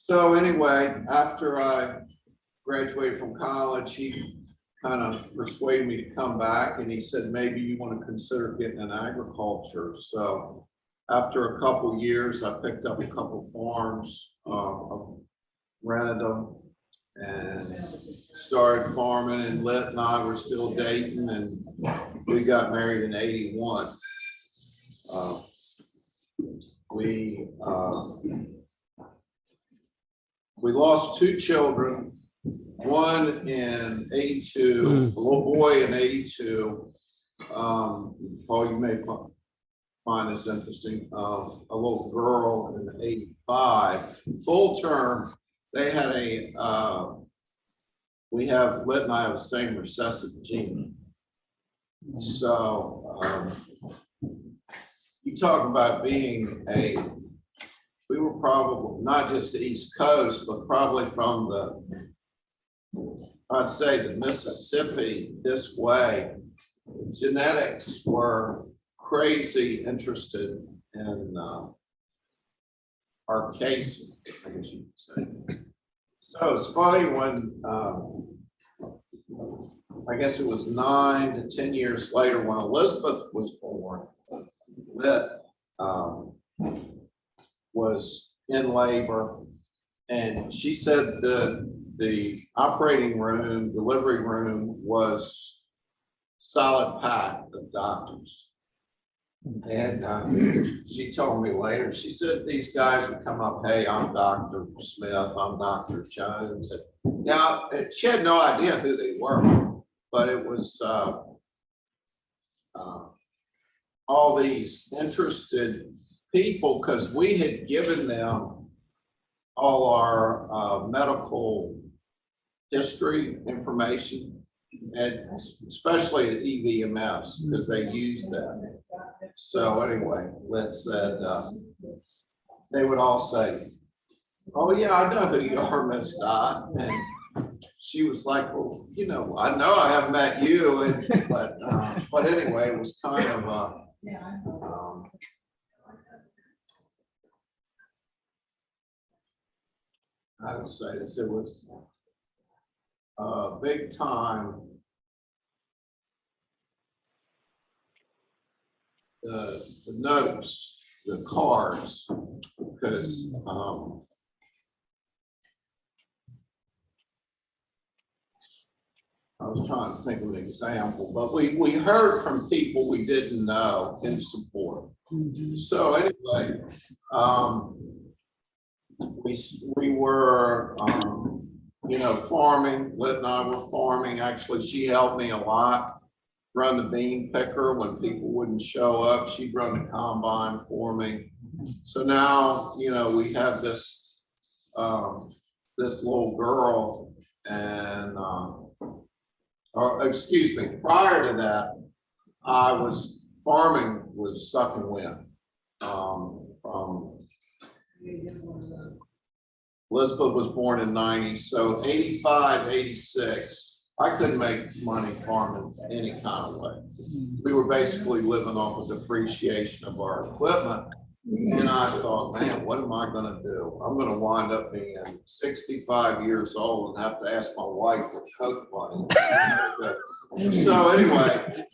So anyway, after I graduated from college, he kind of persuaded me to come back, and he said, maybe you want to consider getting in agriculture. So after a couple years, I picked up a couple farms, rented them, and started farming, and Lit and I were still dating, and we got married in '81. We lost 2 children, one in '82, a little boy in '82. Paul, you may find this interesting. A little girl in '85. Full term, they had Lit and I have the same recessive gene. So you talk about being we were probably not just the East Coast, but probably from I'd say the Mississippi this way. Genetics were crazy interested in our cases, I guess you could say. So it's funny when I guess it was 9 to 10 years later when Elizabeth was born, that was in labor, and she said that the operating room, delivery room was solid packed of doctors. And she told me later, she said these guys would come up, hey, I'm Dr. Smith, I'm Dr. Jones. And now, she had no idea who they were, but it was all these interested people, because we had given them all our medical history information, and especially at EVMS, because they use that. So anyway, Lit said they would all say, oh yeah, I know who you are, Miss Dot. And she was like, well, you know I haven't met you, but anyway, it was kind of I would say this, it was big time. The notes, the cards, because I was trying to think of an example, but we heard from people we didn't know in support. So anyway, we were farming. Lit and I were farming. Actually, she helped me a lot. Run the bean picker when people wouldn't show up. She'd run the combine for me. So now, we have this this little girl, and or excuse me, prior to that, I was farming was sucking wind. From Elizabeth was born in '90, so 85, 86. I couldn't make money farming any kind of way. We were basically living off of depreciation of our equipment. And I thought, man, what am I gonna do? I'm gonna wind up being 65 years old and have to ask my wife for coke money. So anyway,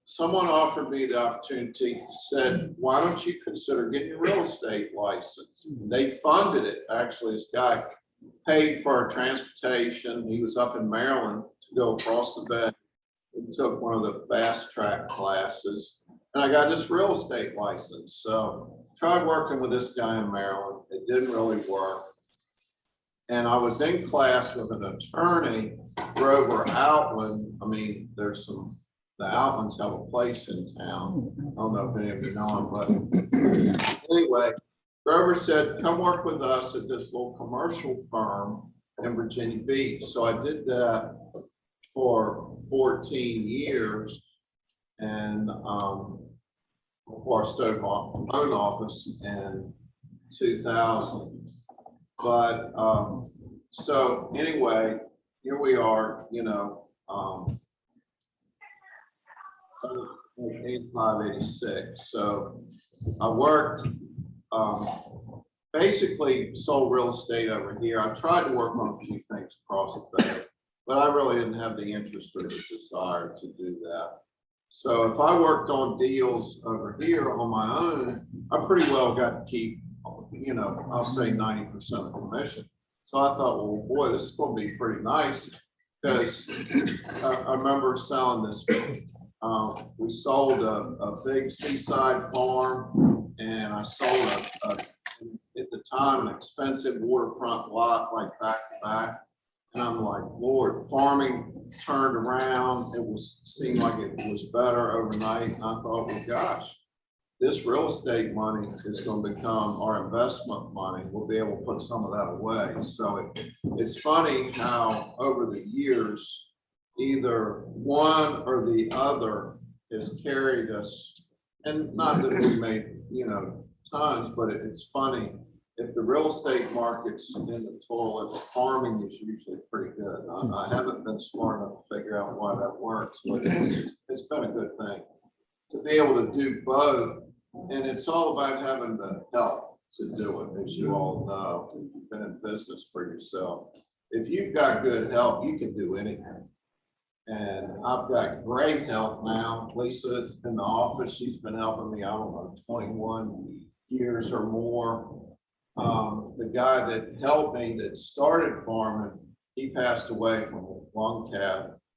someone offered me the opportunity, said, why don't you consider getting a real estate license? They funded it. Actually, this guy paid for our transportation. He was up in Maryland to go across the bay. He took one of the fast track classes, and I got this real estate license. So tried working with this guy in Maryland. It didn't really work. And I was in class with an attorney, Grover Outland. I mean, the Outlands have a place in town. I don't know if any of you know him, but anyway, Grover said, come work with us at this little commercial firm in Virginia Beach. So I did that for 14 years. And before I started my own office in 2000. But so anyway, here we are, 85, 86. So I worked, basically sold real estate over here. I tried to work on a few things across the bay, but I really didn't have the interest or the desire to do that. So if I worked on deals over here on my own, I pretty well got to keep, you know, I'll say 90% of the commission. So I thought, well, boy, this is going to be pretty nice, because I remember selling this. We sold a big seaside farm, and I sold at the time, an expensive waterfront lot, like back to back. And I'm like, Lord, farming turned around. Seemed like it was better overnight. And I thought, well, gosh, this real estate money is going to become our investment money. We'll be able to put some of that away. So it's funny how over the years, either one or the other has carried us. And not that we made, you know, tons, but it's funny. If the real estate market's in the toilet, farming is usually pretty good. I haven't been smart enough to figure out why that works, but it's been a good thing to be able to do both. And it's all about having the help to do it, as you all know. You've been in business for yourself. If you've got good help, you can do anything. And I've got great help now. Lisa in the office, she's been helping me, I don't know, 21 years or more. The guy that helped me that started farming, he passed away from lung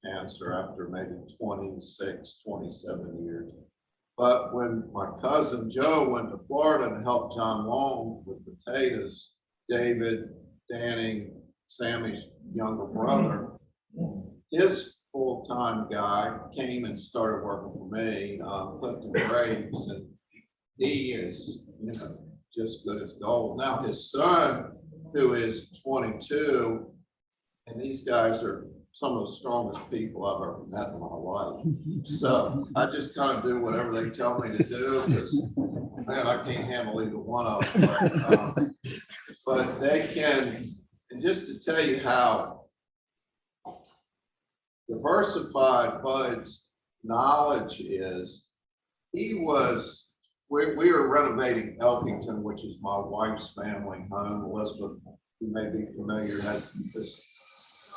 cancer after maybe 26, 27 years. But when my cousin Joe went to Florida and helped John Long with potatoes, David Danning, Sammy's younger brother, his full-time guy came and started working for me, Clifton Graves, and he is, you know, just good as gold. Now his son, who is 22, and these guys are some of the strongest people I've ever met in my life. So I just kind of do whatever they tell me to do, because man, I can't handle either one of them. But they can, and just to tell you how diversified Bud's knowledge is, we were renovating Elkington, which is my wife's family home. Elizabeth, you may be familiar, had this,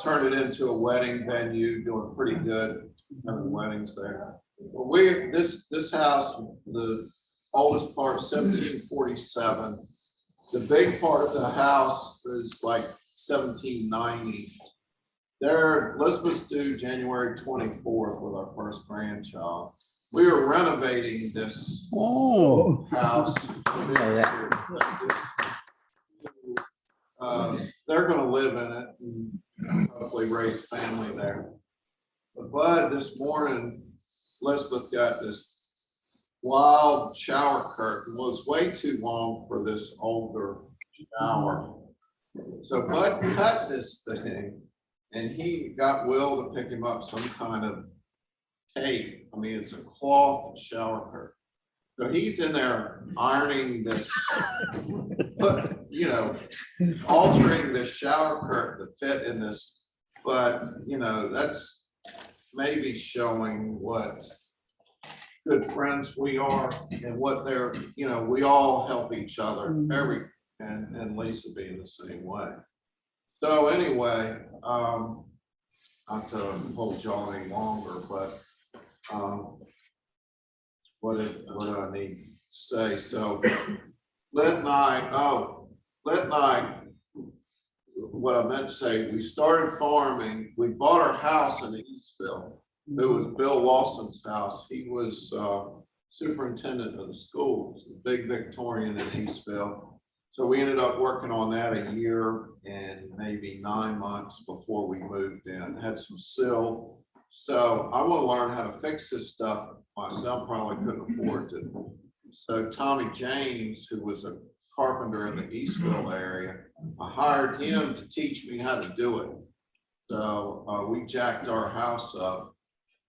turned it into a wedding venue, doing pretty good, having weddings there. Well, this house, the oldest part, 1747. The big part of the house is like 1790. Elizabeth's due January 24th with our first grandchild. We were renovating this house. They're going to live in it and hopefully raise a family there. But Bud, this morning, Elizabeth got this wild shower curtain. It was way too long for this older shower. So Bud cut this thing, and he got Will to pick him up some kind of tape. I mean, it's a cloth shower curtain. So he's in there ironing this, you know, altering this shower curtain to fit in this. But, you know, that's maybe showing what good friends we are and what they're, you know, we all help each other, and Lisa being the same way. So anyway, not to hold y'all any longer, but what do I need to say? So Lit and I, what I meant to say, we started farming. We bought our house in Eastville. It was Bill Lawson's house. He was superintendent of the schools, the big Victorian in Eastville. So we ended up working on that a year and maybe 9 months before we moved in. Had some sill. So I want to learn how to fix this stuff myself. Probably couldn't afford to. So Tommy James, who was a carpenter in the Eastville area, I hired him to teach me how to do it. So we jacked our house up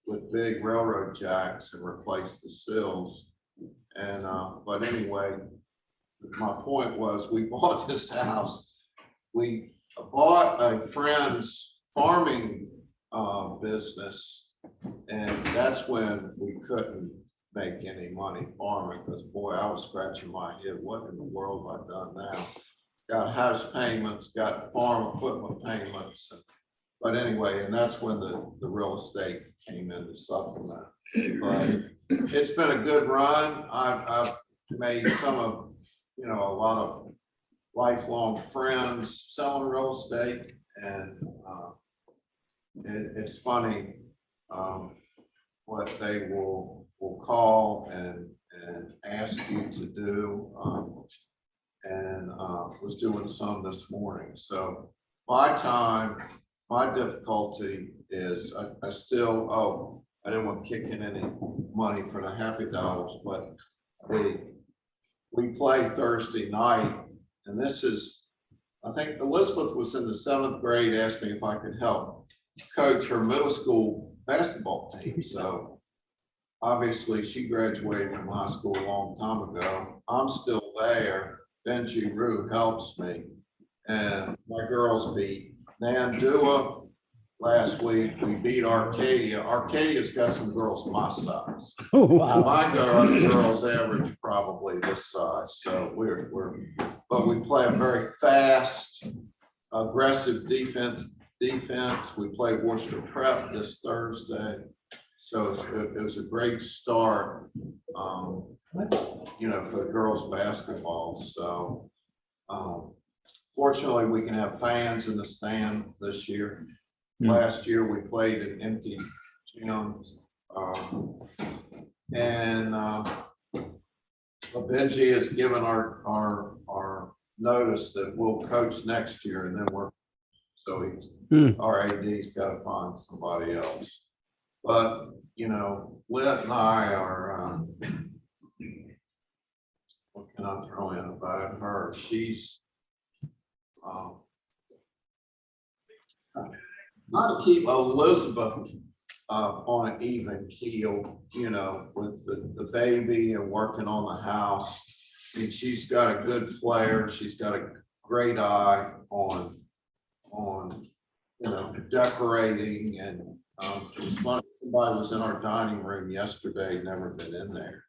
with big railroad jacks and replaced the sills. And but anyway, my point was, we bought this house. We bought a friend's farming business, and that's when we couldn't make any money farming, because boy, I was scratching my head. What in the world have I done now? Got house payments, got farm equipment payments, and But anyway, and that's when the real estate came in to supplement. But it's been a good run. I've made some of, a lot of lifelong friends selling real estate, and it's funny what they will call and ask you to do. And was doing some this morning. So my difficulty is I still, I didn't want to kick in any money for the happy dollars, but we play Thursday night, and this is, I think Elizabeth was in the 7th grade, asked me if I could help coach her middle school basketball team. So obviously she graduated from high school a long time ago. I'm still there. Benji Rue helps me, and my girls beat Nandua last week. We beat Arcadia. Arcadia's got some girls my size. My girls average probably this size. So but we play a very fast, aggressive defense. We play Worcester Prep this Thursday. So it was a great start, for the girls basketball. So fortunately, we can have fans in the stand this year. Last year, we played in empty gyms. And Benji has given our notice that we'll coach next year, and then our AD's got to find somebody else. But, Lit and I are, what can I throw in about her? She's, not to keep Elizabeth on an even keel, with the baby and working on the house. And she's got a good flair. She's got a great eye on decorating, and it's funny. Somebody was in our dining room yesterday, never been in there.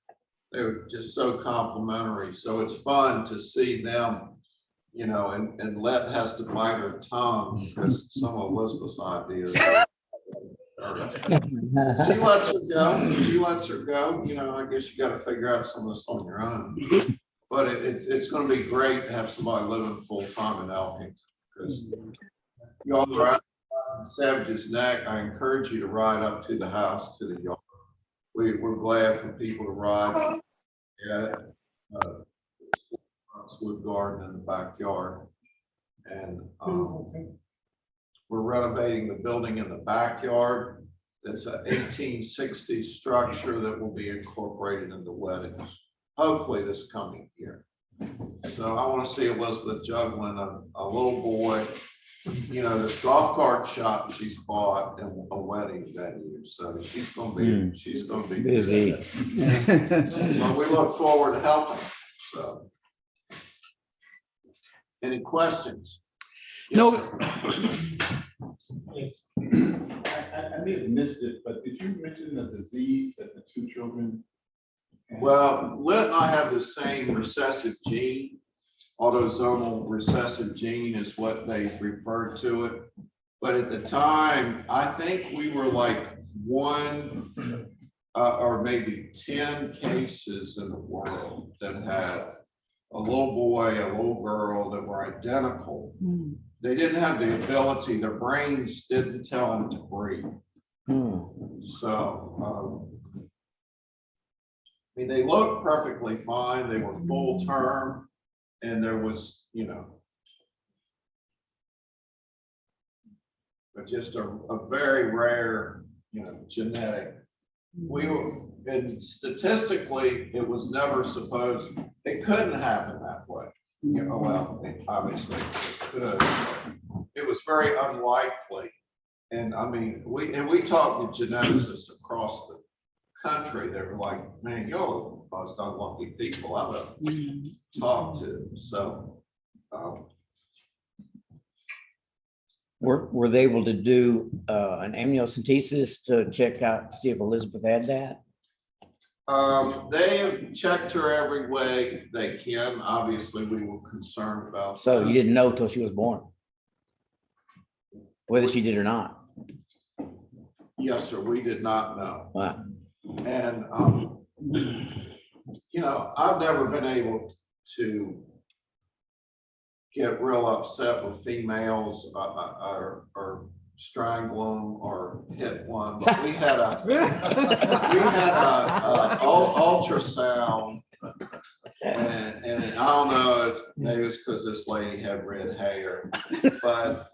They were just so complimentary. So it's fun to see them, and Let has to bite her tongue because some of Elizabeth's ideas. She lets her go. I guess you got to figure out some of this on your own. But it's going to be great to have somebody living full time in Elkington, because y'all are out in Savage's Neck. I encourage you to ride up to the house, to the yard. We're glad for people to ride at it. Wood garden in the backyard, and we're renovating the building in the backyard. It's an 1860s structure that will be incorporated into weddings, hopefully this coming year. So I want to see Elizabeth juggling a little boy, this golf cart shop she's bought, and a wedding venue. So she's going to be busy. But we look forward to helping. So. Any questions? No. Yes. I may have missed it, but did you mention the disease that the 2 children? Well, Lit and I have the same recessive gene. Autosomal recessive gene is what they referred to it. But at the time, I think we were like 1 or maybe 10 cases in the world that had a little boy, a little girl that were identical. They didn't have the ability, their brains didn't tell them to breathe. So, they looked perfectly fine. They were full term, and there was, but just a very rare, genetic. And statistically, it was never supposed, it couldn't happen that way. Well, obviously it could. It was very unlikely. And we talked to geneticists across the country. They were like, man, y'all are the most unlucky people I've ever talked to. So Were they able to do an amniocentesis to check out, to see if Elizabeth had that? They have checked her every way they can. Obviously, we were concerned about. So you didn't know till she was born? whether she did or not. Yes, sir, we did not know. Wow. And, you know, I've never been able to get real upset with females or strangle them or hit one. But we had a ultrasound, and I don't know if maybe it's because this lady had red hair, but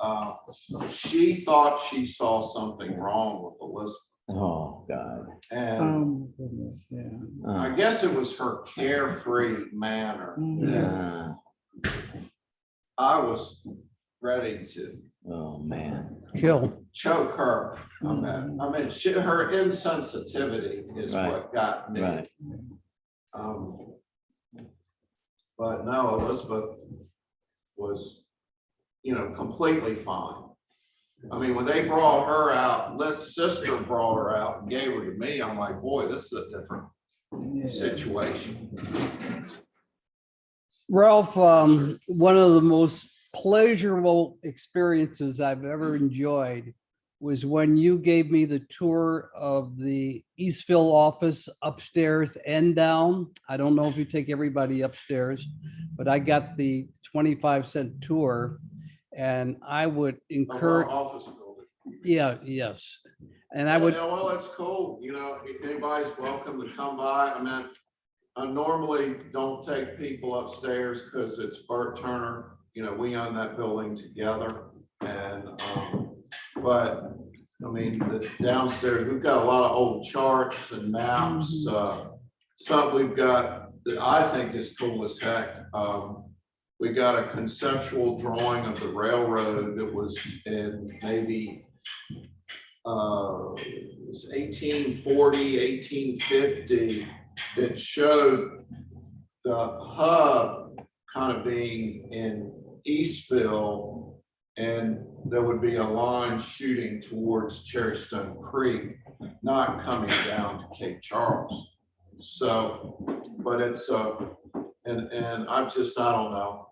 she thought she saw something wrong with Elizabeth. Oh, God. And Goodness, yeah. I guess it was her carefree manner. Yeah. I was ready to Oh, man. Kill. choke her. I mean, her insensitivity is Right. what got me. Right. But no, Elizabeth was, you know, completely fine. I mean, when they brought her out, Lit's sister brought her out and gave her to me. I'm like, boy, this is a different situation. Ralph, one of the most pleasurable experiences I've ever enjoyed was when you gave me the tour of the Eastville office upstairs and down. I don't know if you take everybody upstairs, but I got the 25-cent tour, and I would Of encourage, our office building. yeah, yes. And I would, Yeah, well, that's cool. You know, anybody's welcome to come by. I mean, I normally don't take people upstairs because it's Bert Turner. You know, we own that building together. And, but I mean, the downstairs, we've got a lot of old charts and maps. Something we've got that I think is cool as heck. We got a conceptual drawing of the railroad that was in maybe it was 1840, 1850, that showed the hub kind of being in Eastville, and there would be a line shooting towards Cherrystone Creek, not coming down to Cape Charles. So, but it's and I don't know,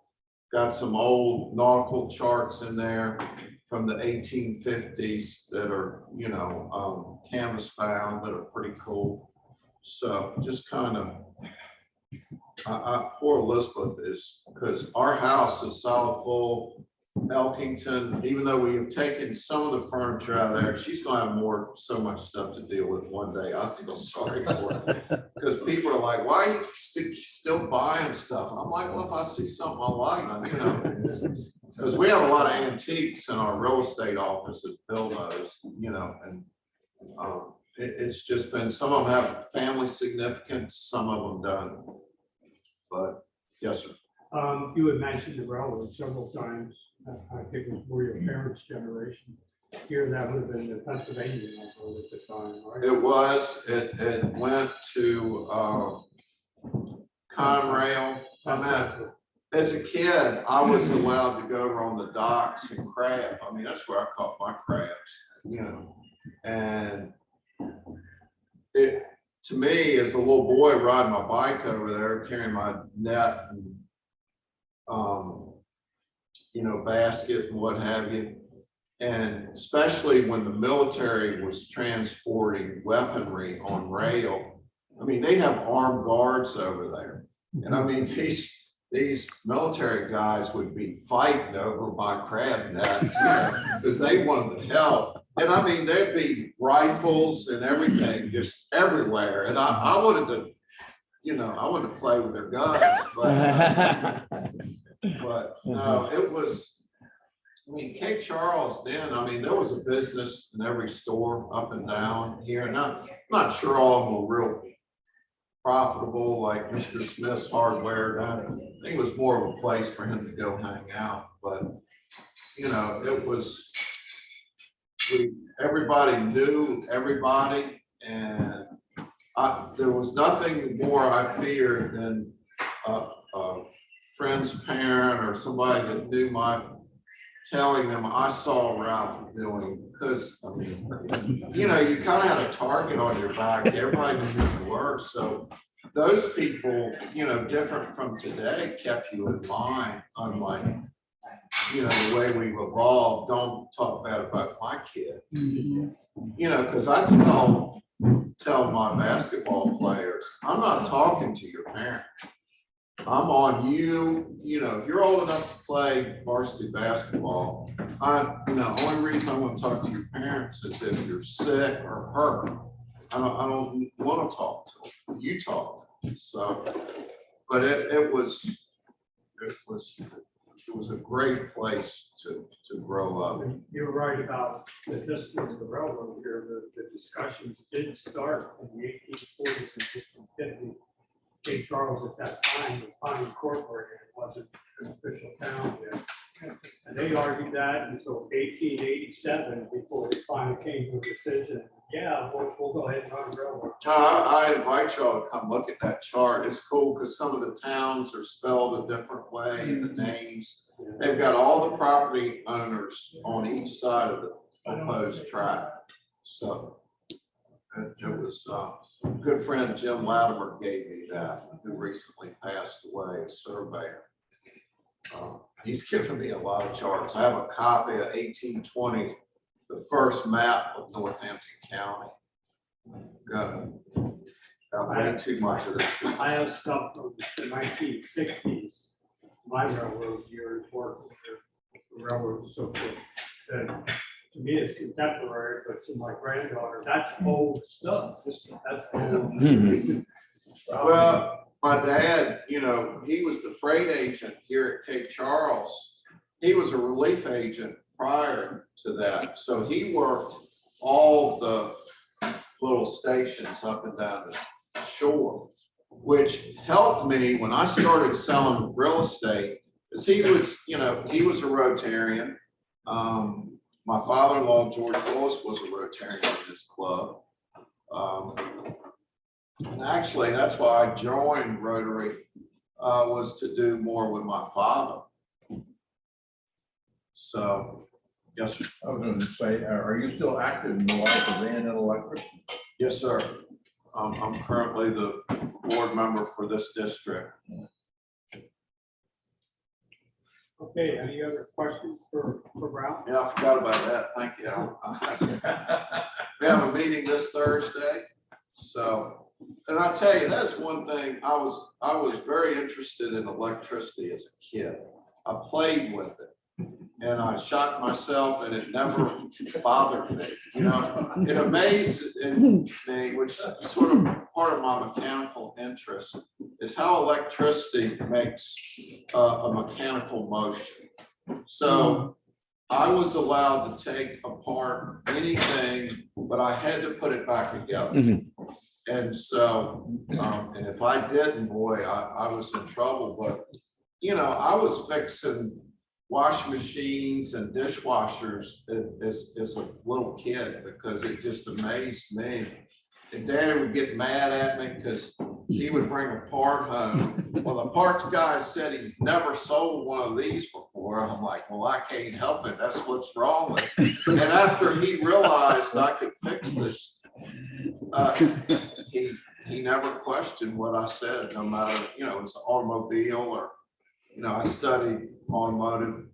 got some old nautical charts in there from the 1850s that are, you know, canvas bound, that are pretty cool. So just kind of, poor Elizabeth is, because our house is solid full. Elkington, even though we have taken some of the furniture out of there, she's gonna have so much stuff to deal with one day. I feel sorry for her. Because people are like, why are you still buying stuff? I'm like, well, if I see something I like, you know. Because we have a lot of antiques in our real estate office, as Bill knows, you know, and it's just been, some of them have family significance, some of them don't. But yes, sir. You had mentioned the railroad several times. I think it was for your parents' generation. Here, that would have been the Pennsylvania railroad at the time, right? It was, it went to Conrail. I mean, as a kid, I was allowed to go over on the docks and crab. I mean, that's where I caught my crabs, you know. And it, to me, as a little boy riding my bike over there, carrying my net and you know, basket and what have you. And especially when the military was transporting weaponry on rail, I mean, they have armed guards over there. And I mean, these military guys would be fighting over my crab net, because they wanted to help. And I mean, there'd be rifles and everything just everywhere. And I wanted to, you know, I wanted to play with their guns, but no, it was, I mean, Cape Charles then, I mean, there was a business in every store up and down here. And I'm not sure all of them were real profitable, like Mr. Smith's Hardware. I think it was more of a place for him to go hang out. But, you know, it was, everybody knew everybody. And there was nothing more I feared than a friend's parent or somebody that knew telling them I saw Ralph doing, because I mean, you know, you kind of had a target on your back. Everybody knew who you were. So those people, you know, different from today, kept you in mind, unlike you know, the way we've evolved, don't talk bad about my kid. You know, because I tell my basketball players, I'm not talking to your parent. I'm on you, you know, if you're old enough to play varsity basketball, only reason I'm gonna talk to your parents is if you're sick or hurt. I don't want to talk to them. You talk to them. So, but it was a great place to grow up. You're right about the history of the railroad here. The discussions did start in the 1840s and 1850s. King Charles at that time was unincorporated. It wasn't an official town yet. And they argued that until 1887 before they finally came to a decision. Yeah, we'll go ahead and run a railroad. I invite y'all to come look at that chart. It's cool because some of the towns are spelled a different way and the names. They've got all the property owners on each side of the proposed track. So it was a good friend Jim Latimer gave me that, who recently passed away, a surveyor. He's given me a lot of charts. I have a copy of 1820, the first map of Northampton County. Got way too much of this. I have stuff from the 1960s, my railroad years, working with the railroad so forth. And to me, it's contemporary, but to my granddaughter, that's old stuff. That's old. Well, my dad, you know, he was the freight agent here at Cape Charles. He was a relief agent prior to that. So he worked all the little stations up and down the shore, which helped me when I started selling real estate, because he was, you know, he was a Rotarian. My father-in-law, George Willis, was a Rotarian in this club. And actually, that's why I joined Rotary, was to do more with my father. So, yes, sir. I was going to say, are you still active in the life of Van and electrician? Yes, sir. I'm currently the board member for this district. Okay, any other questions for Ralph? Yeah, I forgot about that. Thank you. We have a meeting this Thursday. So, and I'll tell you, that's one thing, I was very interested in electricity as a kid. I played with it and I shocked myself and it never bothered me. You know, it amazed me, which is sort of part of my mechanical interest, is how electricity makes a mechanical motion. So I was allowed to take apart anything, but I had to put it back together. And so, and if I didn't, boy, I was in trouble. But, you know, I was fixing washing machines and dishwashers as a little kid because it just amazed me. And Daddy would get mad at me because he would bring a part home. Well, the parts guy said he's never sold one of these before. I'm like, well, I can't help it. That's what's wrong with it. And after he realized I could fix this, he never questioned what I said, no matter, you know, it's an automobile or, you know, I studied automotive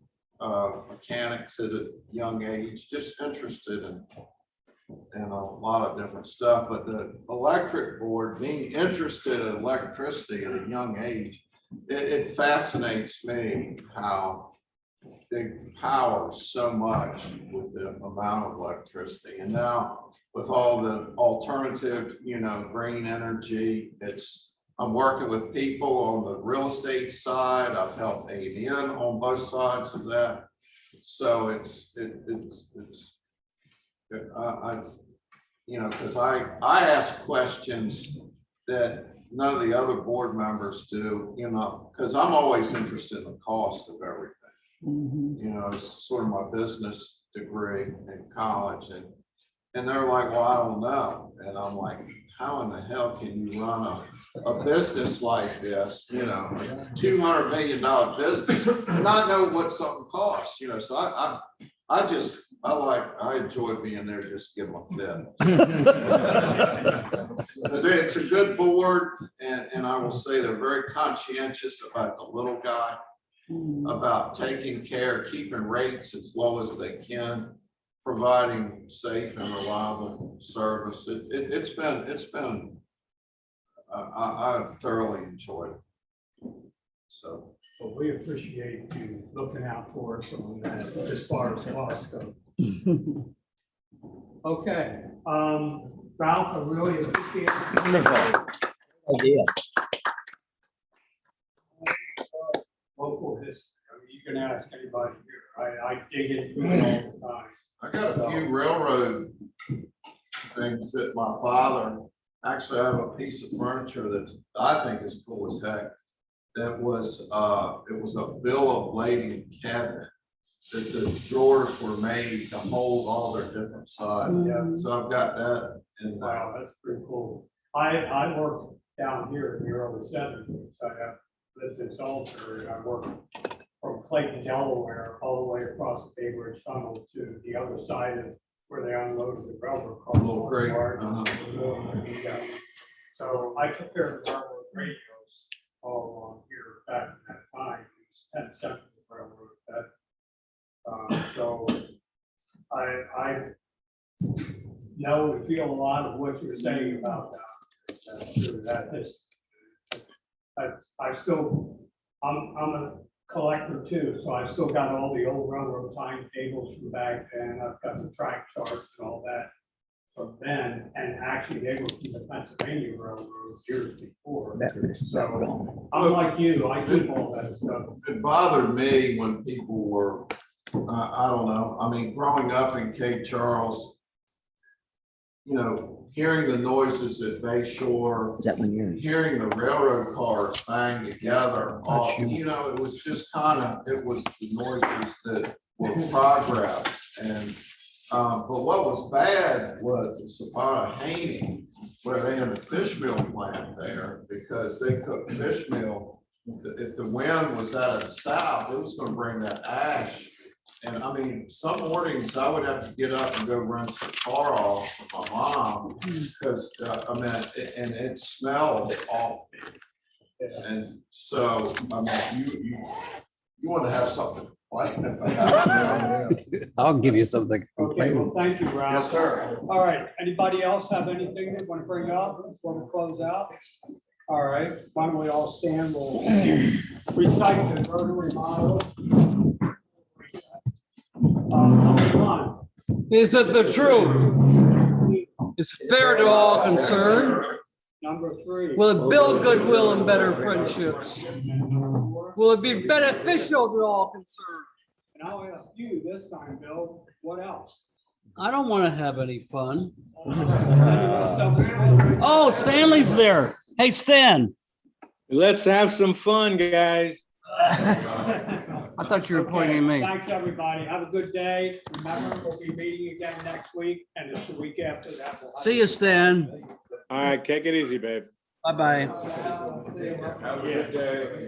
mechanics at a young age, just interested in a lot of different stuff. But the electric board, being interested in electricity at a young age, it fascinates me how they power so much with the amount of electricity. And now with all the alternative, you know, green energy, I'm working with people on the real estate side. I've helped ABN on both sides of that. So you know, because I ask questions that none of the other board members do, you know, because I'm always interested in the cost of everything. You know, it's sort of my business degree in college, and they're like, well, I don't know. And I'm like, how in the hell can you run a business like this, you know, $200 million business, and not know what something costs, you know? So I enjoy being there, just give them a fit. It's a good board, and I will say they're very conscientious about the little guy. about taking care, keeping rates as low as they can, providing safe and reliable service. It's been, I've thoroughly enjoyed it. So. Well, we appreciate you looking out for us on that as far as costs go. Okay, Ralph, I really appreciate it. Wonderful. Idea. Local history. I mean, you can ask anybody here. I dig into it all the time. I got a few railroad things that my father, actually I have a piece of furniture that I think is cool as heck. That was, it was a bill of lading cabinet that the drawers were made to hold all their different sizes. Yeah. So I've got that in there. Wow, that's pretty cool. I worked down here in the early 70s. I have lived in Salisbury, and I worked from Clayton, Delaware, all the way across the Bay Bridge Tunnel to the other side of where they unloaded the railroad cars. Little Creek, Yeah. So I took care of the railroad radios all along here back in that time. It was 10 cents of the railroad. So I know and feel a lot of what you're saying about that. That's true. That is, I'm a collector too, so I still got all the old railroad timetables from back then. I've got the track charts and all that from then, and actually they were from the Pennsylvania Railroad years before. So I'm like you, I keep all that stuff. It bothered me when people were, I don't know, I mean, growing up in Cape Charles, you know, hearing the noises at Bay Shore, Is that when you're? hearing the railroad cars bang together, you know, it was just kind of, it was the noises that were progress. And, but what was bad was the Sabana Haney, where they had a fish meal plant there, because they cooked fish meal. If the wind was out of the south, it was going to bring that ash. And I mean, some mornings I would have to get up and go run some car off with my mom, because I mean, and it smelled awful. And so, I mean, you want to have something to complain about. I'll give you something. Okay, well, thank you, Ralph. Yes, sir. All right, anybody else have anything they want to bring up before we close out? All right, why don't we all stand, we'll recite the Rotary motto. Number one. Is that the truth? It's fair to all concerned. Number three. Will it build goodwill and better friendships? Will it be beneficial to all concerned? And I'll ask you this time, Bill, what else? I don't want to have any fun. Oh, Oh, Stanley's there. Hey, Stan. Let's have some fun, guys. I thought you were pointing at me. Thanks, everybody. Have a good day. Remember, we'll be meeting again next week, and it's the week after that. We'll have- See you, Stan. All right, take it easy, babe. Bye-bye. Have a good day.